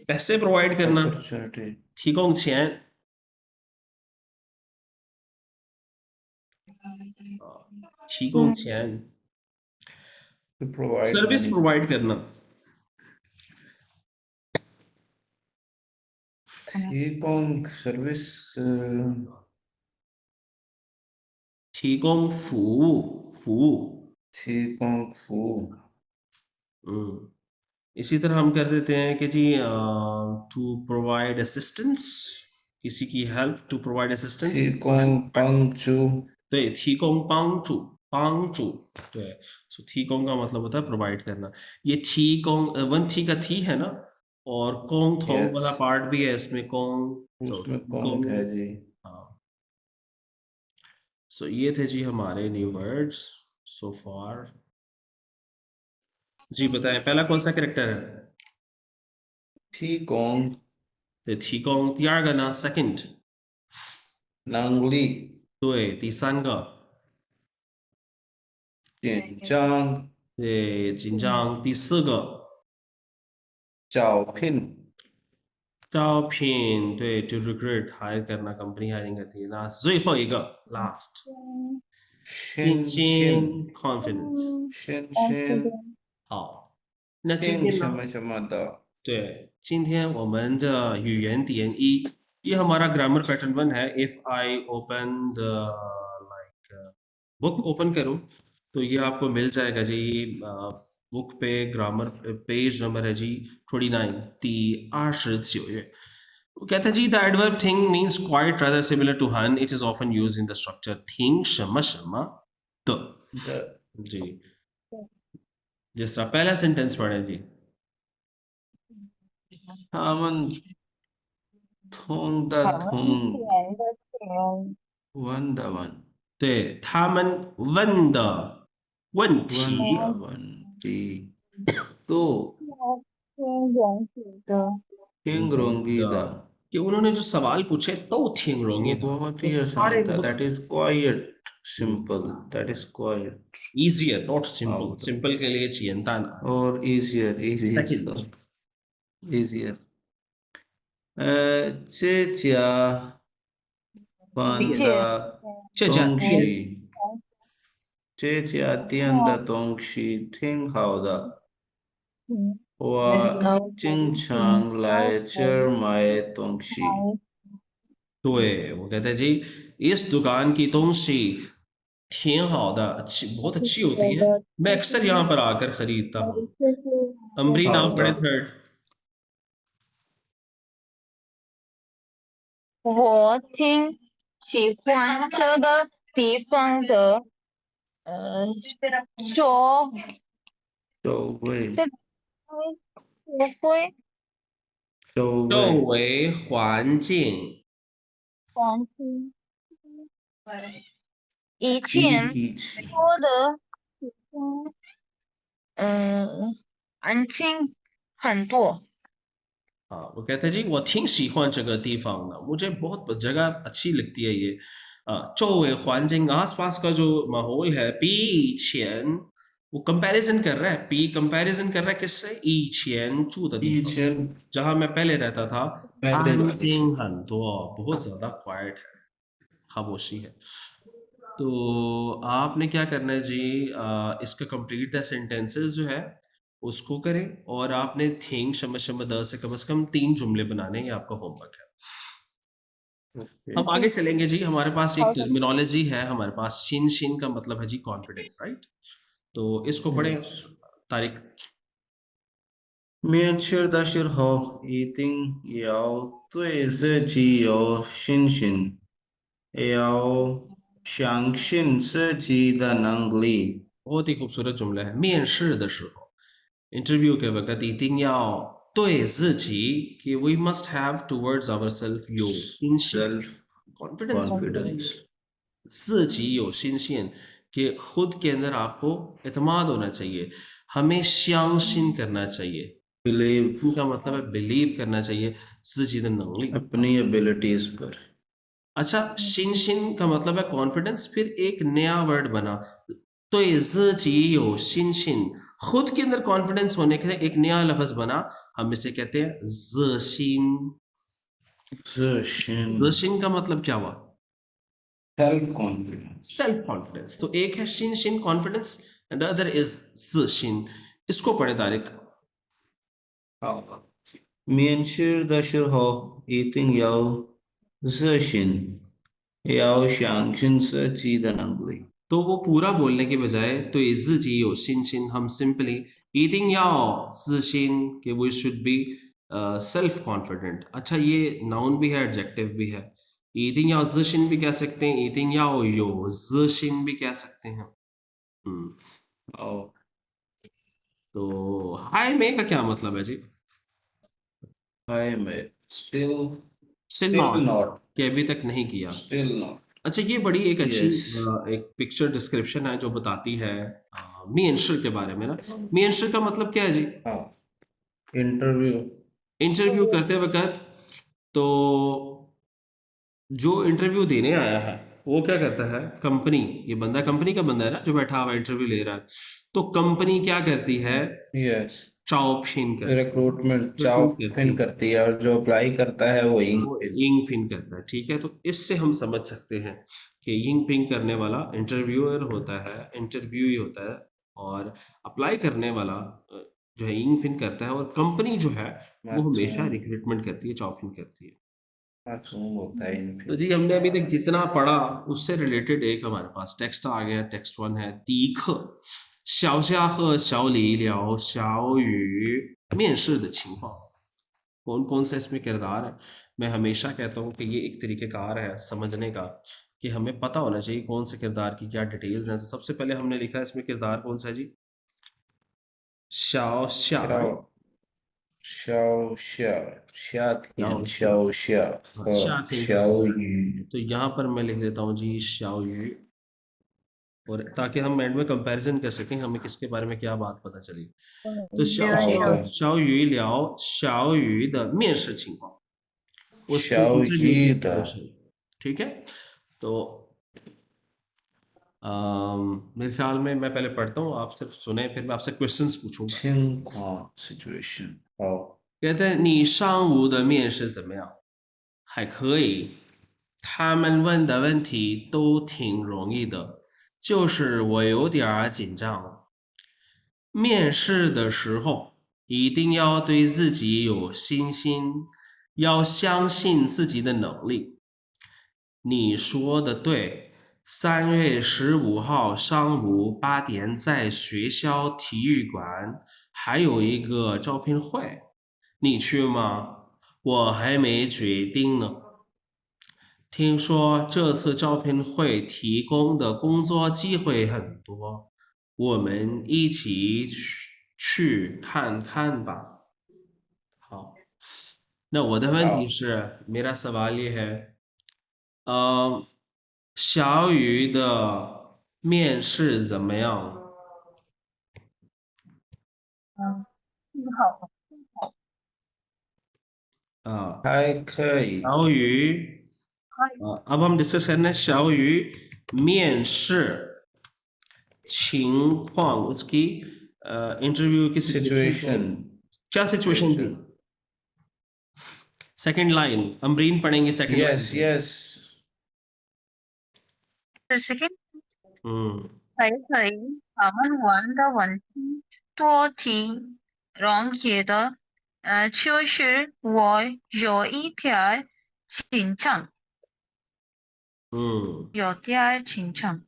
पैसे प्रोवाइड करना, अपॉर्चुनिटी थीकोंग चैन। थीकोंग चैन, to provide service money. Provide करना। थीकोंग सर्विस।提供服务。थीकोंग फू। हम्म। इसी तरह हम कर देते हैं कि जी टू प्रोवाइड असिस्टेंस, किसी की हेल्प, टू प्रोवाइड असिस्टेंस। थीकोंग पंगचू। 对，提供帮助，对，सो 提供का मतलब होता है प्रोवाइड करना। ये 提供 वन थी का थी है ना, और कोंग थोंग यस, वाला पार्ट भी है इसमें, कोंग, सो उसमें कौन है 提供। जी। हाँ, सो ये थे जी हमारे न्यू वर्ड्स सो फार। जी बताएं, पहला कौन सा कैरेक्टर है? 提供对，提供。第二个呢，second，能力，对，第三个，紧张，对，紧张。第四个，招聘，招聘，对，to recruit hire करना कंपनी हायरिंग करती है ना।最后一个 last，信信心，心 confidence。信心，好，那今听天呢？什么什么的，对，今天我们的语言点一，ये हमारा ग्रामर पैटर्न 1 है। If I open the like book open करूं तो ये आपको मिल जाएगा जी। बुक पे ग्रामर पेज नंबर है जी 29 第29页। वो कहता है जी the adverb thing means quite rather similar to hun. It is often used in the structure thing 什么什么的的，जी। जिस तरह पहला सेंटेंस पढ़ें जी। 他们通的好通，甜的甜，问的问，对，他们问的问题，问的问题，都听容易的，挺容易的。कि उन्होंने जो सवाल पूछे तो थिंग वो रोंगे बहुत तो ही सारे आसान था। बहुत that is quite simple, that is quite easier not simple. out simple के लिए चियंता ना। और easier, easier, सेकंड easier. 这家饭的这家东店西，这家店的东西挺好的，嗯，我经常来这儿买东西。对我कहते हैं जी इस दुकान की तुमसी挺好的अच्छी बहुत अच्छी होती है। मैं अक्सर यहाँ पर आकर खरीदता हूँ। अमरी नाम पढ़े थर्ड। 我挺喜欢这个地方的，呃，周周围，这我会周周围，围环境关心以一前一起，说的地方，安静很多。 हाँ वो कहते हैं जी वो挺喜欢这个地方的मुझे बहुत जगह अच्छी लगती है ये। 周围环境 आसपास का जो माहौल है 比以前 वो कंपैरिजन कर रहा है। पी कंपैरिजन कर रहा है किससे 以前住的地方以前 जहां मैं पहले रहता था। पहले वाले से 安静很多 बहुत ज्यादा क्वाइट है खामोशी है। तो आपने क्या करना है जी इसका कंप्लीट द सेंटेंसेस जो है उसको करें और आपने थिंग शम शम द से कम 3 जुमले बनाने ये आपका होमवर्क है। हम आगे चलेंगे जी। हमारे पास एक टर्मिनोलॉजी है हमारे पास शिन शिन का मतलब है जी कॉन्फिडेंस राइट। तो इसको पढ़ें तारिक। 面试的时候一定要对自己有信心，要相信自己的能力。 बहुत ही खूबसूरत जुमला है। 面试的时候 इंटरव्यू के वक्त 一定要对自己कि we must have towards ourselves 有信心 Self confidence होना चाहिए। confidence, 自己有信心 कि खुद के अंदर आपको एतमाद होना चाहिए। हमें 相信 करना चाहिए। believe इनका मतलब है बिलीव करना चाहिए 自己的能力। अपनी abilities पर। अच्छा शिन शिन का मतलब है कॉन्फिडेंस। फिर एक नया वर्ड बना तो ये 自己有信心 खुद के अंदर कॉन्फिडेंस होने के लिए एक नया लफ्ज बना। हम इसे कहते हैं 自信। 自信 自信का मतलब क्या हुआ self confidence, सेल्फ कॉन्फिडेंस। तो एक है शिन शिन confidence and the other is 自信。इसको पढ़े तारिक। 面试的时候一定要自信，要相信自己的能力。 तो वो पूरा बोलने के बजाय तो ये 自己有信心 हम सिंपली 一定要自信कि we should be self confident. अच्छा ये नाउन भी है एडजेक्टिव भी है। 一定要自信भी कह सकते हैं 一定要有自信भी कह सकते हैं। और तो हाय में का क्या मतलब है जी हाय में still still still not not, कि अभी तक नहीं किया। still not. अच्छा ये बड़ी एक अच्छी Yes. एक पिक्चर डिस्क्रिप्शन है जो बताती है मी एंसर के बारे में ना। मी एंसर का मतलब क्या है जी हाँ, इंटरव्यू इंटरव्यू करते वक्त तो जो इंटरव्यू देने आया है वो क्या करता है, कंपनी, ये बंदा कंपनी का बंदा है ना जो बैठा हुआ इंटरव्यू ले रहा है, तो कंपनी क्या करती है, यस, चाओपिन करती रिक्रूटमेंट recruit चाव करती पिन है, करती है, और जो अप्लाई करता है वो इंक वो पिन। इंक पिन करता है। ठीक है, तो इससे हम समझ सकते हैं कि इंक पिन करने वाला इंटरव्यूअर होता है, इंटरव्यू ही होता है, और अप्लाई करने वाला जो है इंक पिन करता है, और कंपनी जो है वो हमेशा मैक्सिमम रिक्रूटमेंट करती है, चाओपिन करती है। मैक्सिमम होता है इन तो पिन। जी हमने अभी तक जितना पढ़ा उससे रिलेटेड एक हमारे पास टेक्स्ट आ गया। टेक्स्ट वन है, 第一课小夏和小李聊小雨面试的情况। कौन कौन सा इसमें किरदार है। मैं हमेशा कहता हूँ कि ये एक तरीक़ेकार है समझने का, कि हमें पता होना चाहिए कौन से किरदार की क्या डिटेल्स हैं। तो सबसे पहले हमने लिखा है इसमें किरदार कौन सा है जी, शाओ श्या, शाओ शाओ श्या श्या थियन शाओ श्या, शाओ श्या हाँ, ह श्या थिंग का शाओ किरदार। यू। तो यहाँ पर मैं लिख देता हूँ जी शाओ यू, और ताकि हम एंड में कंपैरिजन कर सकें हमें किसके बारे में क्या बात पता चली। तो शाओ हाँ शाओ होता है। शाओ यू लियाओ शाओ यू द 面试情况, उसके शाओ इंटरव्यू की यी द प्रिपरेशन। ठीक है, तो मेरे ख्याल में मैं पहले पढ़ता हूँ, आप सिर्फ सुने, फिर मैं आपसे क्वेश्चंस पूछूंगा। 情况 situation 好。कहते हैं你上午的面试怎么样？还可以，他们问的问题都挺容易的，就是我有点儿紧张。面试的时候一定要对自己有信心，要相信自己的能力。你说的对，3月15号上午8点在学校体育馆还有一个招聘会，你去吗？我还没决定呢。听说这次招聘会提供的工作机会很多，我们一起去看看吧。好，那我的问题好，是，मेरा सवाल ये है，小雨的面试怎么样？好，啊，还可以。小雨，अब हम डिस्कस करना है शाओ यू面试情况, उसकी इंटरव्यू की सिचुएशन सिचुएशन क्या सिचुएशन थी। सिचुएशन सेकंड लाइन अमरीन पढ़ेंगे सेकंड लाइन यस को। यस 这是个हम्म 还可以，他们问的问题多挺容易的，就是我有一点儿紧张， हम्म 有点儿紧张。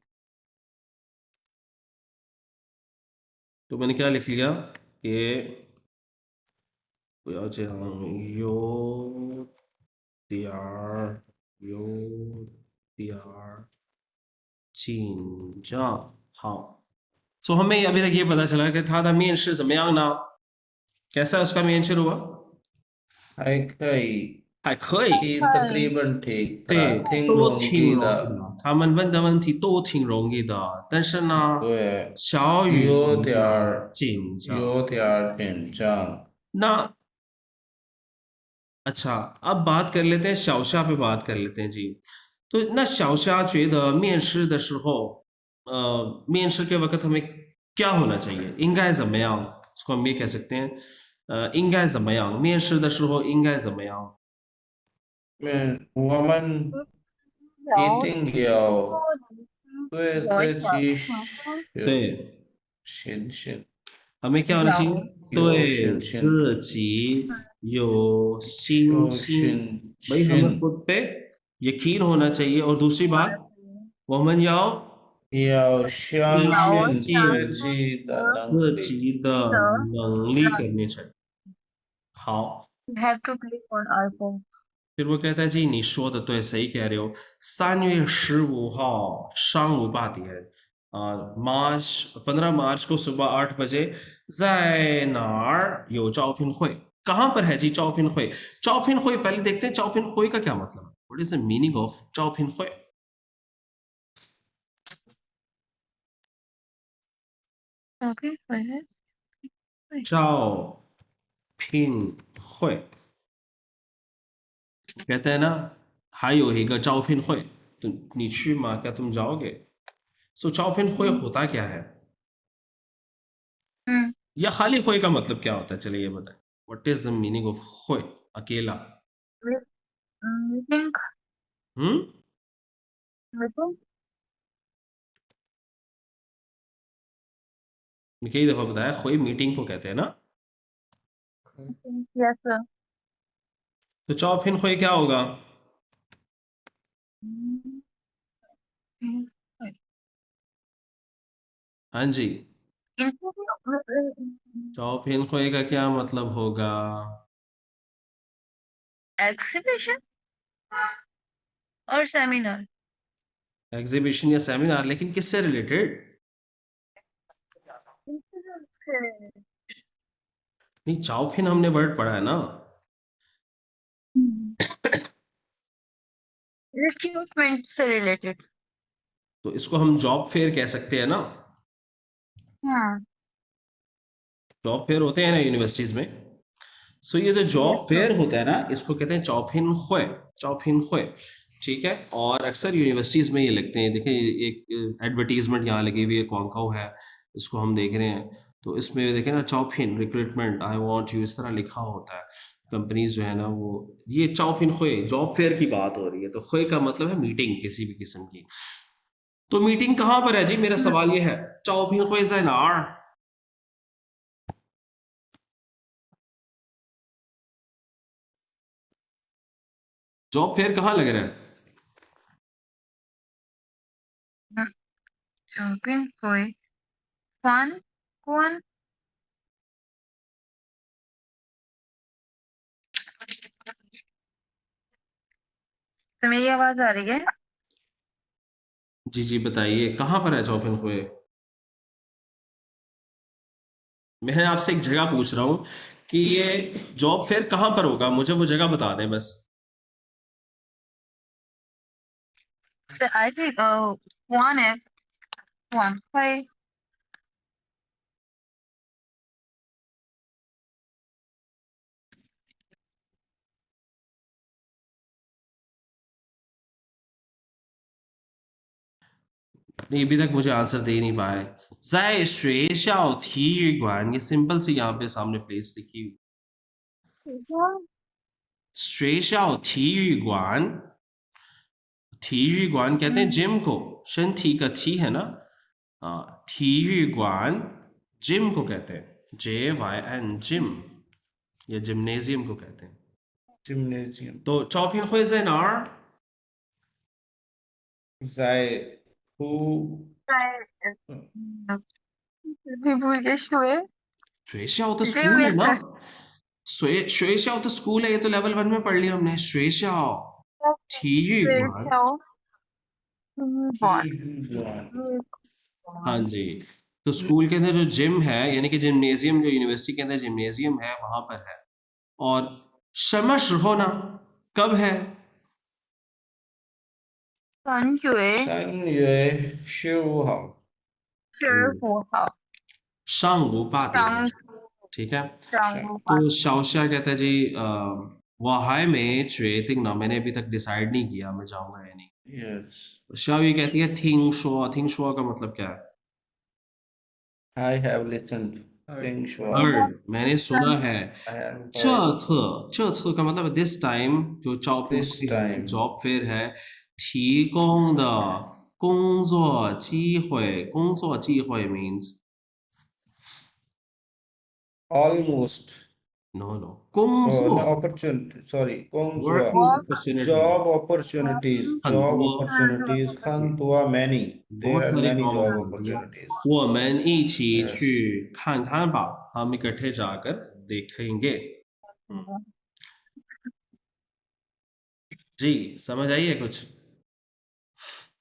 तो मैंने क्या लिख लिया कि 不要这样，有点儿紧张。好，so हमें अभी तक ये पता चला कि था面试怎么样呢？कैसा उसका面试हुआ？还可以，还可以，तकरीबन ठीक था, 对，挺都容挺易的。容易的，他们问的问题都挺容易的，但是呢，对，小雨有点呢儿紧张。有点儿紧张。那अच्छा, अब बात कर लेते हैं शाओशा पे बात कर लेते हैं जी। तो ना शाओशा 觉得面试的时候，面试के वक्त हमें क्या होना चाहिए? 应该怎么样? इसको हम ये कह सकते हैं, 应该怎么样？面试的时候应该怎么样？我们一有定要对有自己对，信心，हमें क्या होना चाहिए? 有对信心，自己有信有心。信भाई हमें心。खुद पे यकीन होना चाहिए, और दूसरी बात, 我们要要相相信信自己的能自力。己的能力करने चाहिए। 好， have to click on our phone. फिर वो कहता है जी 你说的对，सही कह रहे हो।3月15号上午8点 15 मार्च को सुबह 8 बजे 在哪儿有招聘会? कहाँ पर है जी 招聘会? 招聘会पहले देखते हैं 招聘会का क्या मतलब है। What is the meaning of 招聘会? Okay, wait. 招聘会 कहते हैं ना 还有一个招聘会 तो 你去吗 क्या तुम जाओगे सो 招聘会 होता क्या है हम्म या खाली हुए का मतलब क्या होता है चलिए ये बताएं what is the meaning of हुए अकेला मीटिंग हम्म मीटिंग कई दफा बताया हुए मीटिंग को कहते हैं ना यस सर तो 招聘会 क्या होगा हाँ जी 招聘会 का क्या मतलब होगा एग्जीबिशन और सेमिनार एग्जीबिशन या सेमिनार लेकिन किससे रिलेटेड नहीं चाओफिन हमने वर्ड पढ़ा है ना रिक्रूटमेंट से रिलेटेड तो इसको हम जॉब फेयर कह सकते हैं ना हाँ जॉब फेयर होते हैं ना यूनिवर्सिटीज में सो ये जो जॉब फेयर होता है ना इसको कहते हैं चौफिन हुए ठीक है और अक्सर यूनिवर्सिटीज में ये लिखते हैं देखिए एक एडवर्टीजमेंट यहाँ लगी हुई है कॉन्काउ है इसको हम देख रहे हैं तो इसमें देखें ना चौफिन रिक्रूटमेंट आई वांट यू इस तरह लिखा होता है कंपनीज जो है ना वो ये चौफिन हुए जॉब फेयर की बात हो रही है तो हुए का मतलब है मीटिंग किसी भी किस्म की तो मीटिंग कहाँ पर है जी मेरा सवाल ये है चौफिन हुए ज़ाइनार जॉब फेयर कहाँ लग रहा है शॉपिंग कोई कौन कौन तो मेरी आवाज आ रही है जी जी बताइए कहाँ पर है चौफिन हुए मैं आपसे एक जगह पूछ रहा हूँ कि ये जॉब फेयर कहाँ पर होगा मुझे वो जगह बता दें बस आई थिंक वन है वन कोई नहीं अभी तक मुझे आंसर दे नहीं पाए 在学校体育馆 ये सिंपल सी यहाँ पे सामने प्लेस लिखी हुई 学校体育馆体育馆 कहते हैं जिम को शंथी का थी है ना हाँ体育馆 जिम को कहते हैं JYN जिम या जिम्नेजियम को कहते हैं जिम्नेजियम तो 招聘会在哪儿 जाए हु भी भूल गए शुए 学校的 जी स्कूल है ना मैं 学校的 स्कूल है ये तो लेवल 1 में पढ़ लिया हमने 学校体育馆 बॉन हाँ जी तो स्कूल के अंदर जो जिम है यानी कि जिम्नेजियम जो यूनिवर्सिटी के अंदर जिम्नेजियम है वहां पर है और शमश होना कब है 3月3月15号15号 शांगू पाती 上 ठीक है 上午 तो शाओशिया कहता है जी वहाई में决定 ना मैंने अभी तक डिसाइड नहीं किया मैं जाऊंगा या नहीं यस शाओ कहती है थिंग शो का मतलब क्या है I have listened thing show heard मैंने सुना है आई हैव 这次का मतलब दिस टाइम जो job This time job fair है 提供的工作机会 means almost no 工 no 作 opportunity sorry 工作 working opportunity job opportunities 很 job 多 opportunities 很多 many there बहुत are सारे many काम job होते हैं। opportunities 我们一起 Yes. 去看看吧हम इकट्ठे जाकर देखेंगे जी समझ आई है कुछ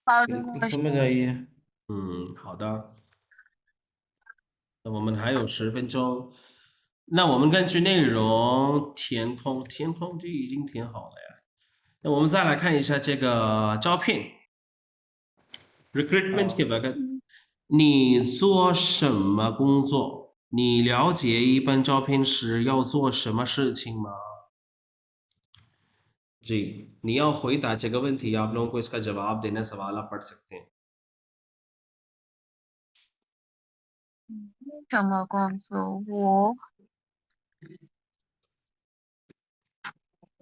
好的 बिल्कुल समझ आई है 好的那我们还有10分钟，那我们根据内容填空，填空就已经填好了呀。那我们再来看一下这个招聘 recruitment के बगैर，你做什么工作？你了解一般招聘时要做什么事情吗？ जी, 你要回答这个问题 आप लोगों को इसका जवाब देना सवाल आप पढ़ सकते हैं। 什么工作？我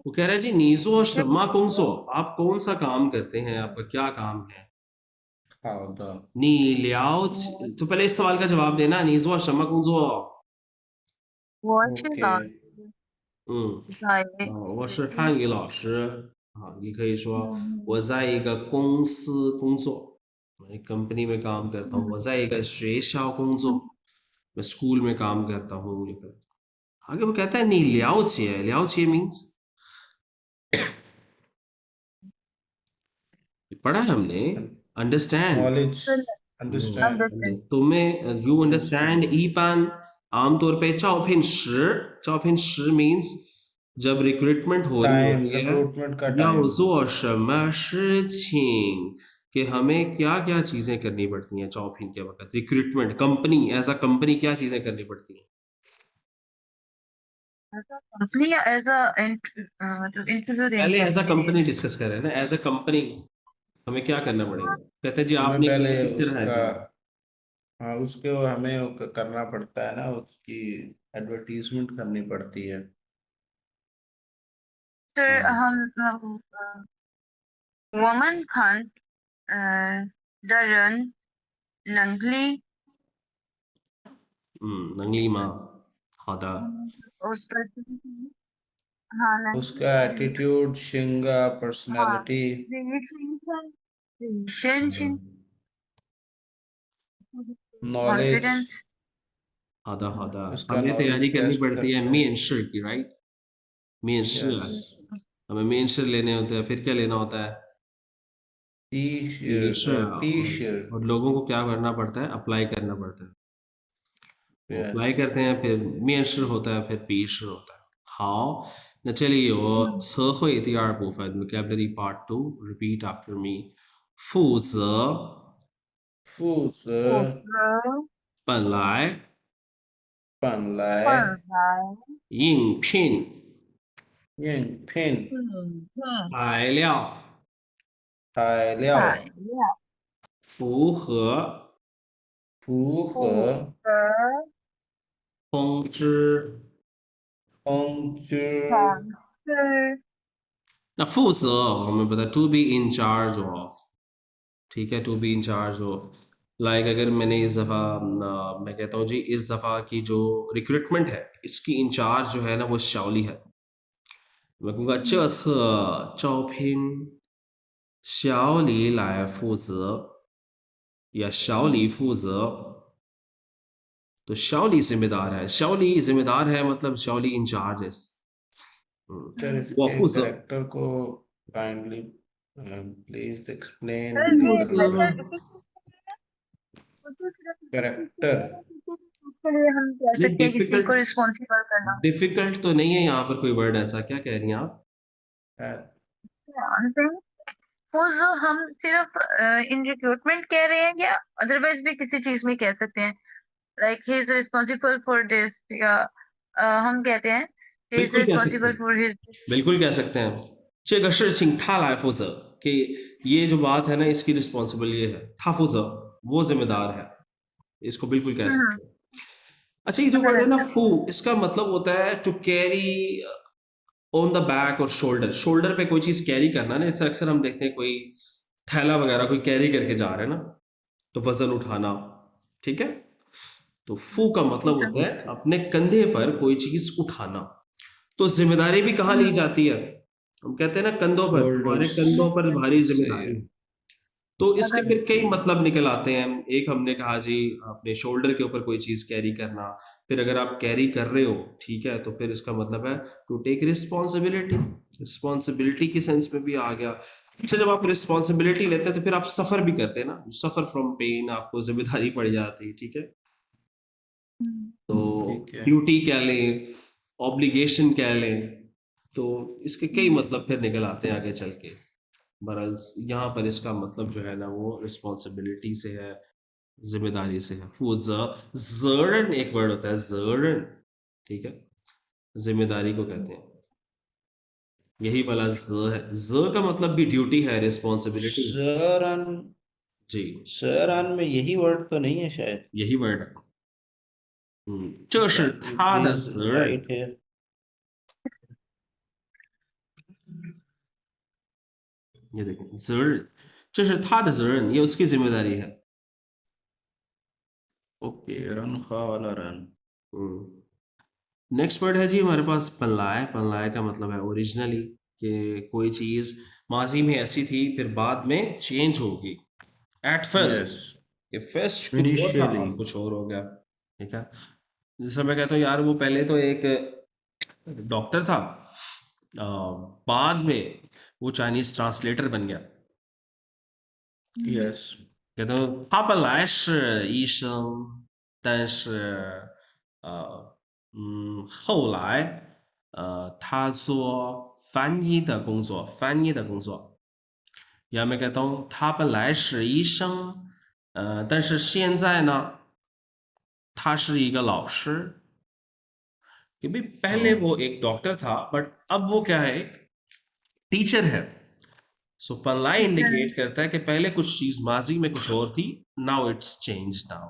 वो कह रहा है जी 你做什么工作 आप कौन सा काम करते हैं, आपका क्या काम है।好的 你了解 तो पहले इस सवाल का जवाब देना 你做什么工作我是老 ，OK，师，嗯，在我是汉语老师啊，你可以说我在一个公司工作，मैं एक कंपनी में काम करता हूँ। 我在一个学校工作，मैं स्कूल में काम करता हूँ। आगे वो कहता है 你了解，了解 मीन्स पढ़ा है हमने, अंडरस्टैंड। नॉलेज, अंडरस्टैंड, तुम्हें यू अंडरस्टैंड अंडरस्टैंड, ईपान आमतौर पे 照片时 मीन्स जब रिक्रूटमेंट हो रही टाइम, होती है रिक्रूटमेंट का 要 टाइम। 做什么事情 कि हमें क्या क्या चीजें करनी पड़ती हैं चौपिन के वक्त recruitment company as a company क्या चीजें करनी पड़ती हैं। कंपनी या एज अ मतलब इंटरव्यू पहले देने एज अ के लिए। कंपनी डिस्कस कर रहे हैं ना, एज अ कंपनी हमें क्या करना पड़ेगा। कहते हैं जी हमें आपने पहले एक टीचर है उसका, जी। हाँ उसके वो हमें वो करना पड़ता है ना, उसकी एडवर्टीजमेंट करनी पड़ती है। सर हाँ, हम वमन खान दरन नंगली नंगली माँ हादा उस पर हाँ उसका नंगली एटीट्यूड, शिंगा, हाँ personality, relationship relationship knowledge, confidence हादा हादा उसका हमें तैयारी नॉलेज करनी टेस्ट पड़ती है करते हैं। 面试की, राइट। 面试 यस, हमें 面试लेने होते हैं, फिर क्या लेना होता है। टी 面试 शर्ट, टी शर्ट, और लोगों को क्या करना पड़ता है, अप्लाई करना पड़ता है। वो यस। अप्लाई करते हैं, फिर 面试 होता है, फिर 笔试 होता है। 好，那这里有词汇第二部分 vocabulary part 2 repeat after me。负责负负责责本来本来本来应聘应聘应聘材料材材料料符合符符合合通知。通知。通知那负责我们把它 to be in charge of, ठीक है, to be in charge of. Like अगर मैंने इस दफ़ा मैं कहता हूँ जी इस दफ़ा की जो रिक्रूटमेंट है इसकी इंचार्ज जो है ना वो शाओली है। मैं कहूँगा 这次招聘小李来负责या 小李负责। तो शाओली जिम्मेदार है, शाओली जिम्मेदार है मतलब शाओली इंचार्ज है। सर वो इसके 负责 करेक्टर को काइंडली प्लीज एक्सप्लेन सर ये डिफिकल्ट मतलब करेक्टर। इसके लिए हम कह नहीं सकते हैं किसी को डिफिकल्ट, रिस्पॉन्सिबल करना। डिफिकल्ट तो नहीं है यहाँ पर कोई वर्ड ऐसा, क्या कह रही हैं आप। सपोज हम सिर्फ इन रिक्रूटमेंट कह रहे हैं या अदरवाइज भी किसी चीज में कह सकते हैं, like he is responsible for this, या हम कहते हैं ही इज बिल्कुल कह सकते रिस्पॉन्सिबल हैं, फॉर हिज। बिल्कुल कह सकते हैं 这个事情他来负责 कि ये जो बात है ना इसकी रिस्पॉन्सिबल ये है, था फुजर वो जिम्मेदार है, इसको बिल्कुल कह सकते हैं। अच्छा ये जो वर्ड है ना फू, इसका मतलब होता है to carry on the back और शोल्डर, शोल्डर पे कोई चीज कैरी करना ना, जैसे अक्सर हम देखते हैं कोई थैला वगैरह कोई कैरी करके जा रहे हैं ना, तो वजन उठाना, ठीक है। तो फू का मतलब होता है अपने कंधे पर कोई चीज उठाना। तो जिम्मेदारी भी कहाँ ली जाती है, हम कहते हैं ना कंधों पर, हमारे शोल्डर्स, कंधों पर भारी सही है। जिम्मेदारी। तो इसके अगर फिर कई मतलब निकल आते हैं। एक हमने कहा जी अपने शोल्डर के ऊपर कोई चीज कैरी करना, फिर अगर आप कैरी कर रहे हो ठीक है तो फिर इसका मतलब है टू टेक रिस्पॉन्सिबिलिटी, रिस्पॉन्सिबिलिटी की सेंस में भी आ गया। अच्छा जब आप रिस्पॉन्सिबिलिटी लेते हैं तो फिर आप सफर भी करते हैं ना, सफर फ्रॉम पेन, आपको जिम्मेदारी पड़ जाती है, ठीक है। तो ठीक है। ड्यूटी कह लें, ऑब्लिगेशन कह लें, तो इसके कई मतलब फिर निकल आते हैं आगे चल के। बहरहाल यहाँ पर इसका मतलब जो है ना वो रिस्पॉन्सिबिलिटी से है, जिम्मेदारी से है। वो जर्न एक वर्ड होता है जर्न, ठीक है, जिम्मेदारी को कहते हैं। यही वाला ज है। ज का मतलब भी ड्यूटी है, रिस्पॉन्सिबिलिटी। सरान। जी, सरान में यही वर्ड तो नहीं है शायद। यही वर्ड है। 这是 दैट वुड 他 बी 的责任。 राइट है। ये देखो 责任，这是他的责任，ये उसकी जिम्मेदारी है। ओके, रन खा वाला रन। नेक्स्ट वर्ड है जी हमारे पास पनलाय। पनलाय का मतलब है ओरिजिनली, कि कोई चीज माजी में ऐसी थी फिर बाद में चेंज होगी। At first, yes. कि फर्स्ट कुछ और था इनिशियली। अब कुछ और हो गया। ठीक है, जैसे मैं कहता हूँ यार वो पहले तो एक डॉक्टर था, बाद में वो चाइनीज ट्रांसलेटर बन गया। यस। कहता हूँ 他本来是医生，但是后来他做翻译的工作，翻译的工作。या मैं कहता हूँ 他本来是医生，但是现在呢，他是一个老师。कि भाई पहले हाँ। वो एक डॉक्टर था बट अब वो क्या है, टीचर है। सो पनलाई इंडिकेट करता है कि पहले कुछ चीज माजी में कुछ और थी, नाउ इट्स चेंज नाउ।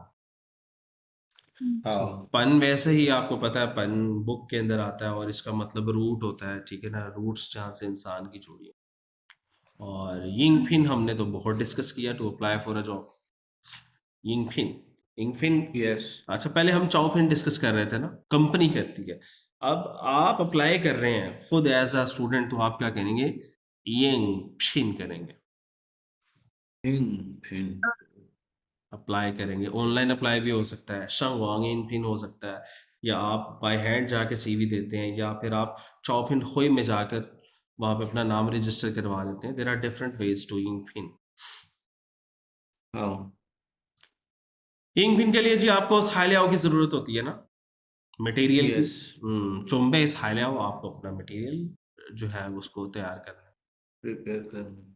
हाँ। पन वैसे ही आपको पता है, पन बुक के अंदर आता है और इसका मतलब रूट होता है, ठीक है ना, रूट्स जहाँ से इंसान की जुड़ी है। और यिंग फिन हमने तो बहुत डिस्कस किया, to apply for a job. यिंग फिन, यिंग फिन। यस। अच्छा पहले हम चाओफिन डिस्कस कर रहे थे ना, कंपनी करती है। अब आप अप्लाई कर रहे हैं खुद एज अ स्टूडेंट, तो आप क्या करेंगे, यिंग फिन करेंगे। फिन। अप्लाई करेंगे, ऑनलाइन अप्लाई भी हो सकता है, शंग वांग इन फिन हो सकता है, या आप बाय हैंड जाके सीवी देते हैं, या फिर आप चॉपिन खोई में जाकर वहाँ पे अपना नाम रजिस्टर करवा देते हैं। There are different ways to इंग फिन। हाँ। इंग फिन के लिए जी आपको साइलियाओ की ज़रूरत होती है ना, मटेरियल की। यस। चुंबे साइलियाओ, आपको अपना मटेरियल जो है उसको तैयार करना है। प्रिपेयर करना।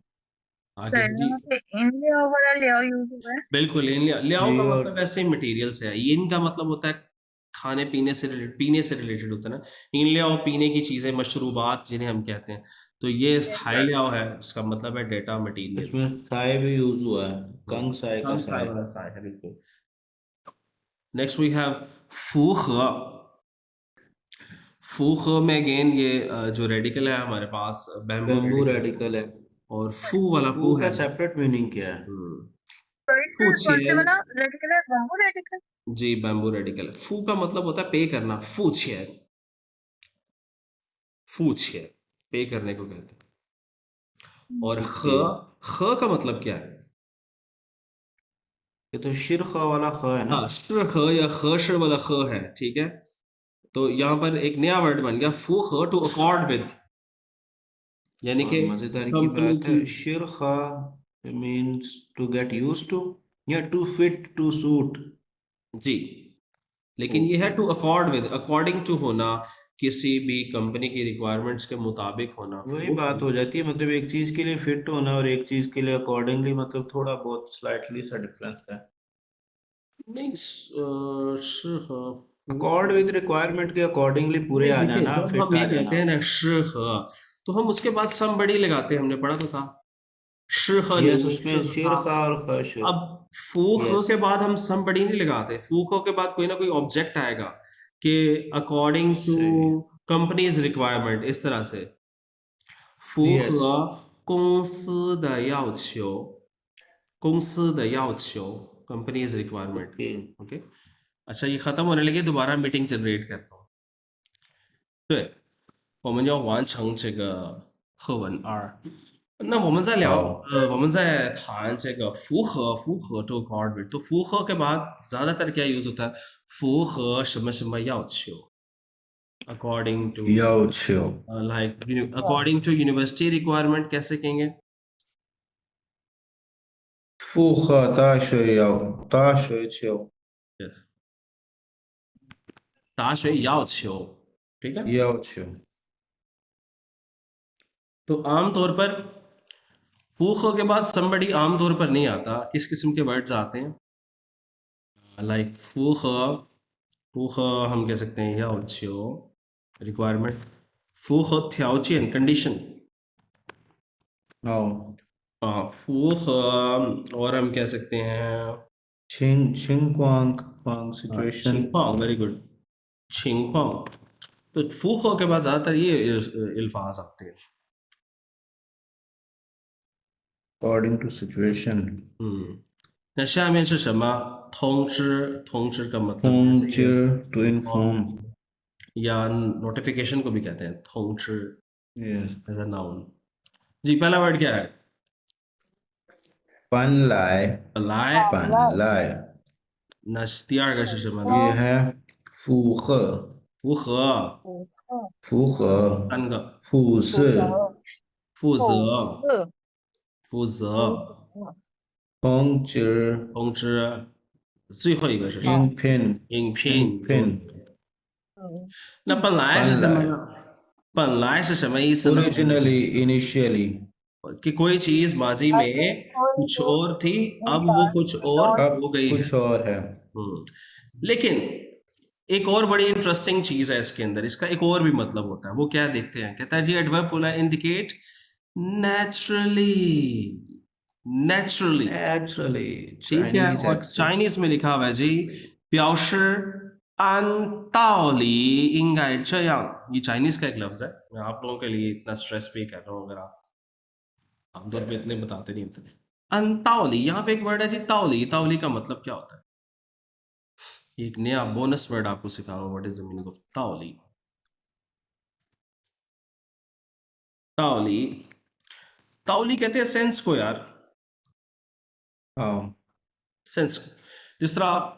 आगे जी, यहाँ पे इंडिया वाला लेआउट यूज हुआ है। बिल्कुल लियाओ का लेआउट। मतलब ऐसे ही मटेरियल से है। इन का मतलब होता है खाने पीने से रिलेटेड, पीने से रिलेटेड होता है ना। इन लियाओ पीने की चीजें, मशरूबात जिन्हें हम कहते हैं। तो ये स्थाई लियाओ है, इसका मतलब है डेटा मटेरियल। इसमें साय भी यूज हुआ है। कंग साय का कम साय साय। वाला साय है, बिल्कुल। नेक्स्ट वी हैव फूख। फूख में अगेन ये जो रेडिकल है हमारे पास, बैम्बू बेम्बू रेडिकल है। रेडिकल है। और फू तो वाला फू फू का है। सेपरेट मीनिंग क्या है? सॉरी सर, कौन से फूछियन। वाला रेडिकल है, बम्बू रेडिकल? जी बैम्बू रेडिकल। फू का मतलब होता है पे करना, फूछियन। फूछियन पे करने को कहते हैं। और ख, ओके। ख का मतलब क्या है? ये तो शिर ख वाला ख है ना? हाँ, श ख या ख श वाला ख है, ठीक है। तो यहाँ पर एक नया वर्ड बन गया फू ख, टू अकॉर्ड विद, यानी और कि मजेदार की कंपनी बात की। है, शिर ख means to get use to या टू फिट टू सूट। जी, लेकिन ये है okay. To accord with, according to होना, किसी भी कंपनी की रिक्वायरमेंट्स के मुताबिक होना, वही फोर्स। बात हो जाती है, मतलब एक चीज के लिए फिट होना और एक चीज के लिए अकॉर्डिंगली, मतलब थोड़ा बहुत स्लाइटली सा डिफरेंस है। नहीं श अकॉर्ड विद रिक्वायरमेंट के अकॉर्डिंगली पूरे नहीं आ देखिए, जाना, जब फिट हम आ ये कहते जाना। हैं ना श तो हम उसके बाद सम बड़ी लगाते हैं, हमने पढ़ा तो था। श यस, नहीं है, उसमें शेर खा और खश। अब फूख यस। के बाद हम सम बड़ी नहीं लगाते, फूख के बाद कोई ना कोई ऑब्जेक्ट आएगा कि अकॉर्डिंग टू सही। कंपनीज रिक्वायरमेंट, इस तरह से। 符 yes. 合公司的要求，公司的要求 company's requirement। Okay. Okay, अच्छा ये खत्म होने लगे, दोबारा मीटिंग जनरेट करता हूँ। 对，我们要完成这个课文二。那我们再聊，हाँ। 我们再谈这个符合这个 requirement。तो 符合के बाद ज्यादातर क्या यूज होता है, 符合什么什么要求，according to 要求。like according to university requirement कैसे कहेंगे? 符合大学求。Yes，大学要求，ठीक है। 要求。तो आमतौर पर फूख के बाद somebody आमतौर पर नहीं आता, किस किस्म के वर्ड्स आते हैं, लाइक फूख, फूख हम कह सकते हैं या अच्छो रिक्वायरमेंट, 符合条件 condition 哦，符合और हम कह सकते हैं 情况 情 situation 况 वेरी गुड 情况तो 符合के बाद ज़्यादातर ये अल्फाज आते हैं according to situation 那下面是什么？通知，通知का मतलब 通 जैसे ये 知 to inform या नोटिफिकेशन को भी कहते हैं 通知 yes एज अ नाउन जी पहला वर्ड क्या है 搬来 来 搬来那第二个是什么呢？ ये है 符合符合符合三个复试负责负责通知通知最后一个是什么？应聘应聘对那本来是什么呢？本来是什么意思呢？ originally initially कि कोई चीज माजी में कुछ और थी अब वो कुछ और अब हो गई है कुछ और है लेकिन एक और बड़ी इंटरेस्टिंग चीज है इसके अंदर इसका एक और भी मतलब होता है वो क्या देखते हैं कहता है जी एडवर्ब बोला इंडिकेट नेचुरली नेचुरली actually ठीक है Chinese और accent चाइनीज में लिखा हुआ है जी 表示按道理应该这样 ये चाइनीज का एक लफ्ज है मैं आप लोगों के लिए इतना स्ट्रेस पे कर रहा हूँ अगर आप आमतौर पे इतने बताते नहीं होते अनतावली यहाँ पे एक वर्ड है जी तावली तावली का मतलब क्या होता है एक नया बोनस वर्ड आपको सिखा रहा हूँ what is the meaning of तावली तावली तावली कहते हैं सेंस को यार हाँ सेंस जिस तरह आप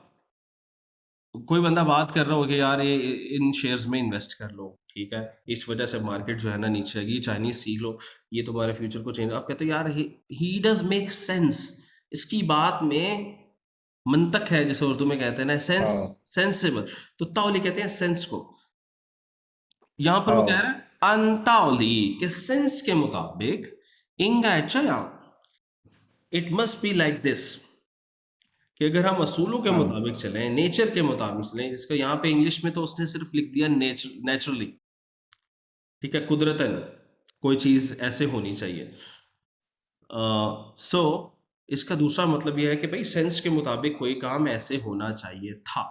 कोई बंदा बात कर रहा हो कि यार ये इन शेयर्स में इन्वेस्ट कर लो ठीक है इस वजह से मार्केट जो है ना नीचे आएगी चाइनीज सीख लो ये तुम्हारे फ्यूचर को चेंज आप कहते हो यार ही डज मेक सेंस इसकी बात में मंतक है जैसे उर्दू में कहते हैं ना सेंस सेंसिबल तो तावली कहते हैं सेंस को यहां पर वो कह रहा है अनतावली के सेंस के मुताबिक इंगा it must be like this कि अगर हम असूलों के मुताबिक चलें नेचर के मुताबिक चलें जिसका यहाँ पे इंग्लिश में तो उसने सिर्फ लिख दिया नेचुरली ठीक है कुदरतन कोई चीज ऐसे होनी चाहिए सो इसका दूसरा मतलब यह है कि भाई सेंस के मुताबिक कोई काम ऐसे होना चाहिए था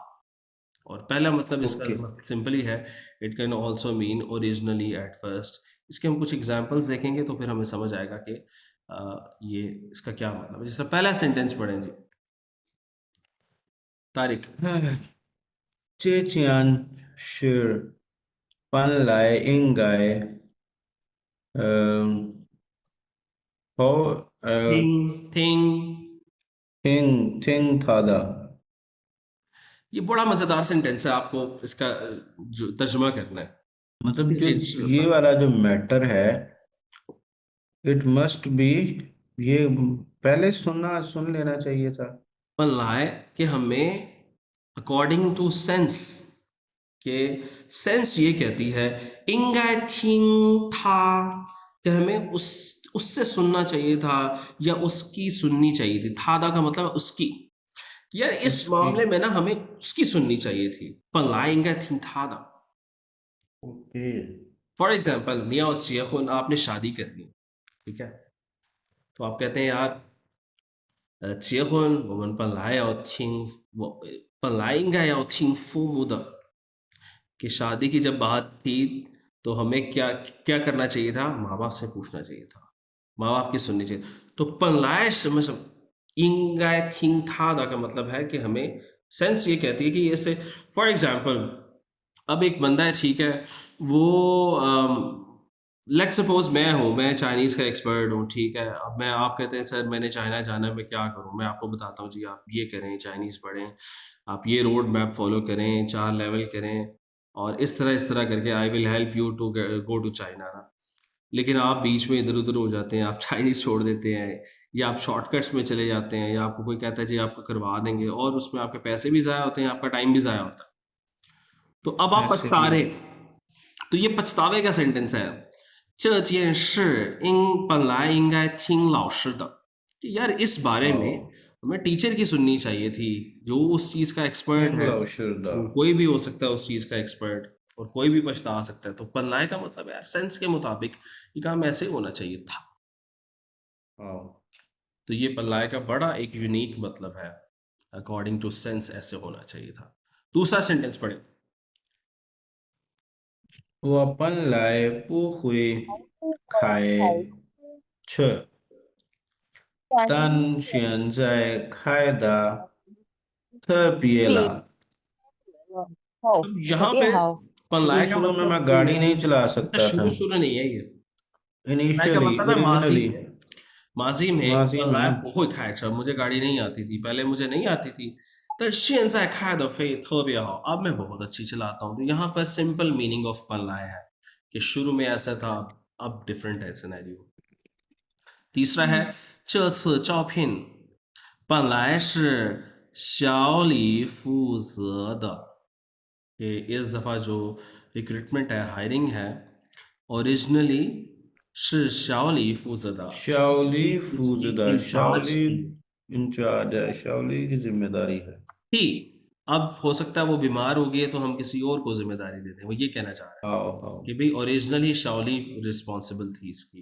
और पहला मतलब इसका सिंपली है it can also mean originally at first इसके हम कुछ एग्जाम्पल्स देखेंगे तो फिर हमें समझ आएगा कि ये इसका क्या मतलब है जिसका पहला सेंटेंस पढ़ें जी तारिक 这件事本来应该好听他的 ये बड़ा मजेदार सेंटेंस है आपको इसका जो तर्जुमा करना है मतलब जो ये वाला जो मैटर है इट मस्ट बी ये पहले सुन लेना चाहिए था है कि हमें अकॉर्डिंग टू सेंस के सेंस ये कहती है इंगाय थिंग था कि हमें उससे सुनना चाहिए था या उसकी सुननी चाहिए थी थादा का मतलब उसकी यार इस मामले में ना हमें उसकी सुननी चाहिए थी पलाएंगे थिंग थादा ओके फॉर एग्जाम्पल निया चियखुन आपने शादी करनी ठीक है तो आप कहते हैं यार 结婚我们本来要听本来应该要听父母的 कि शादी की जब बात थी तो हमें क्या क्या करना चाहिए था माँ बाप से पूछना चाहिए था माँ बाप की सुननी चाहिए तो पलाय इंगाय थिंग था का मतलब है कि हमें सेंस ये कहती है कि ऐसे फॉर एग्जाम्पल अब एक बंदा है ठीक है वो लेट्स सपोज मैं चाइनीज़ का एक्सपर्ट हूँ ठीक है अब मैं आप कहते हैं सर मैंने चाइना जाना मैं क्या करूँ मैं आपको बताता हूँ जी आप ये करें चाइनीज़ पढ़ें आप ये रोड मैप फॉलो करें 4 लेवल करें और इस तरह करके I will help you to go to China ना लेकिन आप बीच में इधर उधर हो जाते हैं आप चाइनीज़ छोड़ देते हैं या आप शॉर्टकट्स में चले जाते हैं या आपको कोई कहता है जी आपको करवा देंगे और उसमें आपके पैसे भी ज़ाया होते हैं आपका टाइम भी ज़ाया होता है तो अब आप पछता रहे तो ये पछतावे का सेंटेंस है 这件事本来应该听老师的 कि यार इस बारे में हमें टीचर की सुननी चाहिए थी जो उस चीज़ का एक्सपर्ट है कोई भी हो सकता है उस चीज़ का एक्सपर्ट और कोई भी पछता सकता है। तो पनलाए का मतलब यार सेंस के मुताबिक ये काम ऐसे होना चाहिए था। तो ये पनलाए का बड़ा एक यूनिक मतलब है, अकॉर्डिंग टू सेंस ऐसे होना चाहिए था। दूसरा सेंटेंस पढ़े। 我本来不会开车，但现在开的特别了。好，अब 特 यहाँ 别 पे 好。 पनलाए शुरू का शुरू में मतलब मैं गाड़ी नहीं चला अच्छा, सकता था। शुरू शुरू नहीं है ये। पनलाए का इनिशियली मतलब है माजी ओरिजिनली में। माजी में माजी में। 本来不会开车 मुझे गाड़ी नहीं आती थी, पहले मुझे नहीं आती थी। 但现在开得非特别好 अब मैं बहुत अच्छी चलाता हूँ। तो यहाँ पर सिंपल मीनिंग ऑफ पनलाए है कि शुरू में ऐसा था, अब डिफरेंट है सिनेरियो। तीसरा है 这次招聘本来是小李负责的। कि इस दफ़ा जो रिक्रूटमेंट है, हायरिंग है, ओरिजिनली 是小李负责的 शाओली फूजदा, इंचार्ज शाओली थी इंचार्ज है, शाओली की जिम्मेदारी है। थी। अब हो सकता है वो बीमार हो गई है तो हम किसी और को जिम्मेदारी दे दें, वो ये कहना चाह रहा है आओ आओ। कि भाई ओरिजिनली शाओली रिस्पॉन्सिबल थी इसकी।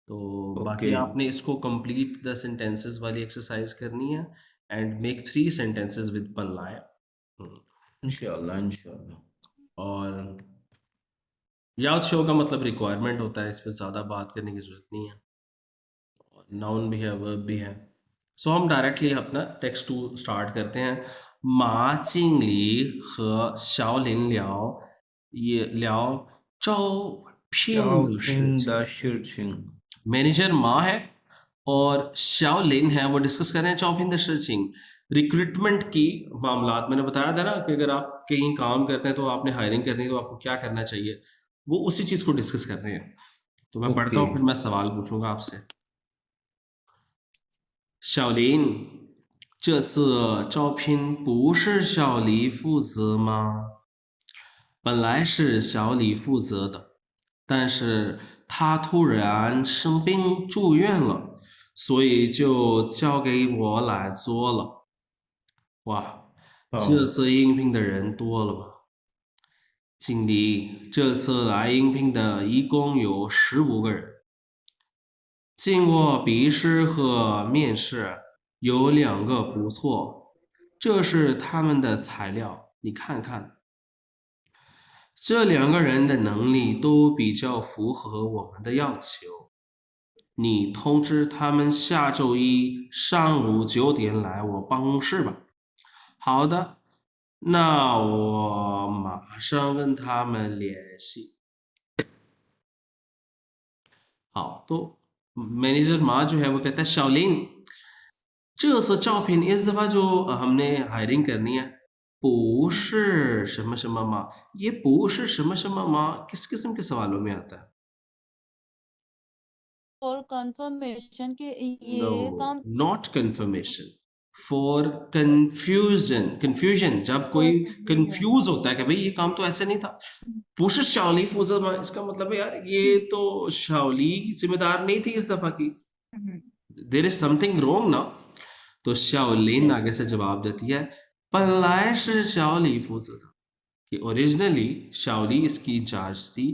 तो बाकी ओके। आपने इसको कंप्लीट द सेंटेंसेस वाली एक्सरसाइज करनी है एंड मेक 3 सेंटेंसेस विद पनलाए। इंशाल्लाह इंशाल्लाह। और याद शो का मतलब रिक्वायरमेंट होता है, इस पर ज़्यादा बात करने की ज़रूरत नहीं है। नाउन भी है, वर्ब भी है। सो हम डायरेक्टली अपना टेक्स्ट टू स्टार्ट करते हैं। मा जिंगली和小林聊也聊招聘的事 चाओपिन 情。द शिरचिंग। मैनेजर मा है और शाओ लिन है, वो डिस्कस कर रहे हैं चॉपिंग द सर्चिंग, रिक्रूटमेंट की मामलात। मैंने बताया था ना कि अगर आप कहीं काम करते हैं तो आपने हायरिंग करनी है तो आपको क्या करना चाहिए, वो उसी चीज़ को डिस्कस कर रहे हैं। तो मैं पढ़ता ओके। हूँ फिर मैं सवाल पूछूंगा आपसे। 小林，这次招聘不是小李负责吗？本来是小李负责的，但是他突然生病住院了，所以就交给我来做了。哇，这 आओ 次应聘的人多了吗？经理，这次来应聘的一共有15个人，经过笔试和面试，有2个不错，这是他们的材料，你看看。这2个人的能力都比较符合我们的要求，你通知他们下周一上午9点来我办公室吧。好的，那我马上跟他们联系。好，तो मैनेजर माँ जो है वो कहता है शाओलिन, 这次招聘 इस दफा जो हमने हायरिंग करनी है 不是什么什么嘛，ये 不是什么什么嘛किस किस्म के सवालों में आता है? और कंफर्मेशन के ये No, काम not confirmation. For confusion, confusion जब कोई कंफ्यूज होता है कि भाई ये काम तो ऐसे नहीं था, 不是小李负责吗? इसका मतलब है यार ये तो शाओली जिम्मेदार नहीं थी इस दफा की, देर इज समथिंग रॉन्ग ना। तो शाओलिन आगे से जवाब देती है 本来是小李负责的 कि ओरिजिनली शाओली इसकी इंचार्ज थी,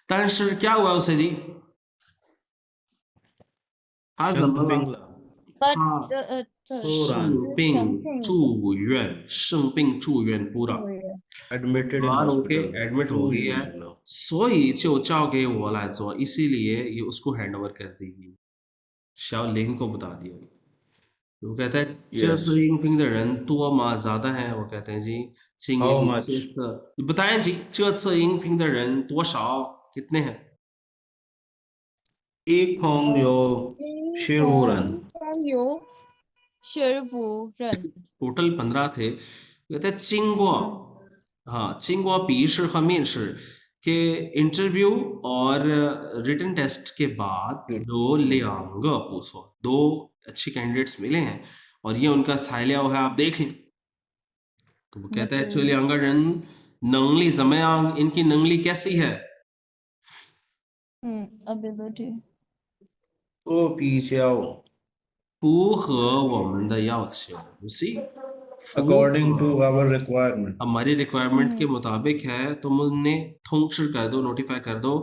但是 क्या हुआ उसे जी? हाँ, शंपिंग बट 他 突然生病住院，生病住院पूरा एडमिटेड इन बीमार होके हॉस्पिटल। एडमिट हो गई है, 所以就交给我来做，इसीलिए ये उसको हैंड ओवर कर देगी। शाओ लिन को बता दिया। वो कहता है 这次应聘的人多吗？ज्यादा है। वो कहते हैं जी How much? बताएं जी 这次应聘的人多少 कितने हैं? 一共有15人。有15人 टोटल 15 थे। कहते हैं 经过 हाँ 经过笔试和面试 के इंटरव्यू और रिटन टेस्ट के बाद जो 2个不错 2 अच्छे कैंडिडेट्स मिले हैं और ये उनका साइलिया है, आप देख लें। तो वो कहता है 这2个人能力怎么样? इनकी नंगली कैसी है? ability 我比较符合我们的要求 you see according to our requirement. हमारी रिक्वायरमेंट के मुताबिक है, तुम उन्हें थोंगशर कर दो, नोटिफाई कर दो।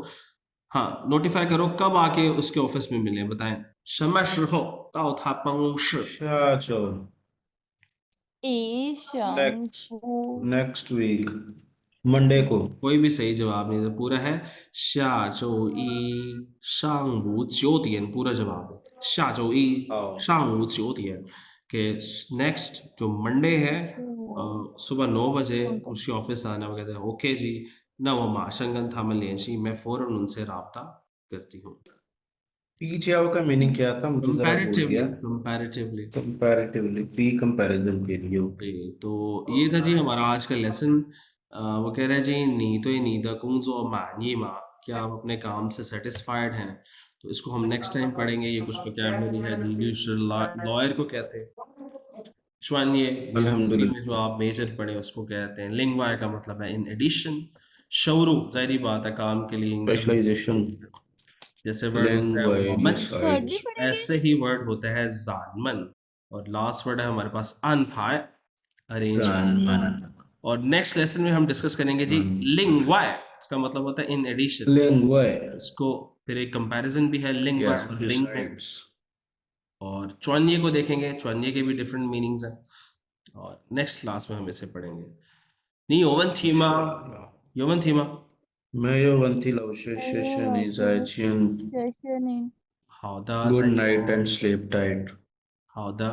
हाँ, नोटिफाई करो कब आके उसके ऑफिस में मिले, बताएं। 什么时候到他办公室？ शाचो 一上 नेक्स्ट 午 नेक्स्ट वीक मंडे को। कोई भी सही जवाब नहीं, तो पूरा है 下周一上午9点, पूरा जवाब है 下周一 हाँ। 上午9点 के नेक्स्ट जो मंडे है सुबह 9 बजे उसके ऑफिस आना। वो कहते हैं ओके जी, ना वो माशंगन था मैं लेंशी, मैं फौरन उनसे राब्ता करती हूँ। पी चाओ का मीनिंग क्या था, मुझे जरा बोल कंपैरेटिवली, दिया। कंपैरेटिवली। कंपैरेटिवली, पी कंपैरिजन के लिए। जी, तो ये था जी हमारा आज का लेसन। वो कह रहे हैं जी नी तो नी द कुंजो मानी मा, क्या आप अपने काम से सेटिस्फाइड हैं? तो इसको हम नेक्स्ट टाइम पढ़ेंगे। ये कुछ वोकैबुलरी है जी, यूजुअल लॉयर को कहते हैं चुआन, ये यूनिवर्सिटी में जो आप मेजर पढ़े उसको कहते हैं लिंग्वाई, का मतलब है इन एडिशन। शौरू जाहिर बात है काम के लिए स्पेशलाइजेशन, जैसे वर्ड होता है वमन, थर्ड भी पढ़ेंगे। ऐसे ही वर्ड होता है जालमन। और लास्ट वर्ड है हमारे पास अनफाय, अरेंज। और नेक्स्ट लेसन में हम डिस्कस करेंगे जी लिंग्वाई, इसका मतलब होता है इन एडिशन। लिंग्वाई, इसको फिर एक कंपैरिजन भी है लिंग्वाई और लिंग में। और चौन्ये को देखेंगे, चौन्ये के भी डिफरेंट मीनिंग्स हैं, और नेक्स्ट क्लास में हम इसे पढ़ेंगे। नी ओवन थीमा, योवन थीमा, मैं यो वंथी लाउशेशन इज आइचियन। Session in हाउदा good night and sleep tight. हाउदा,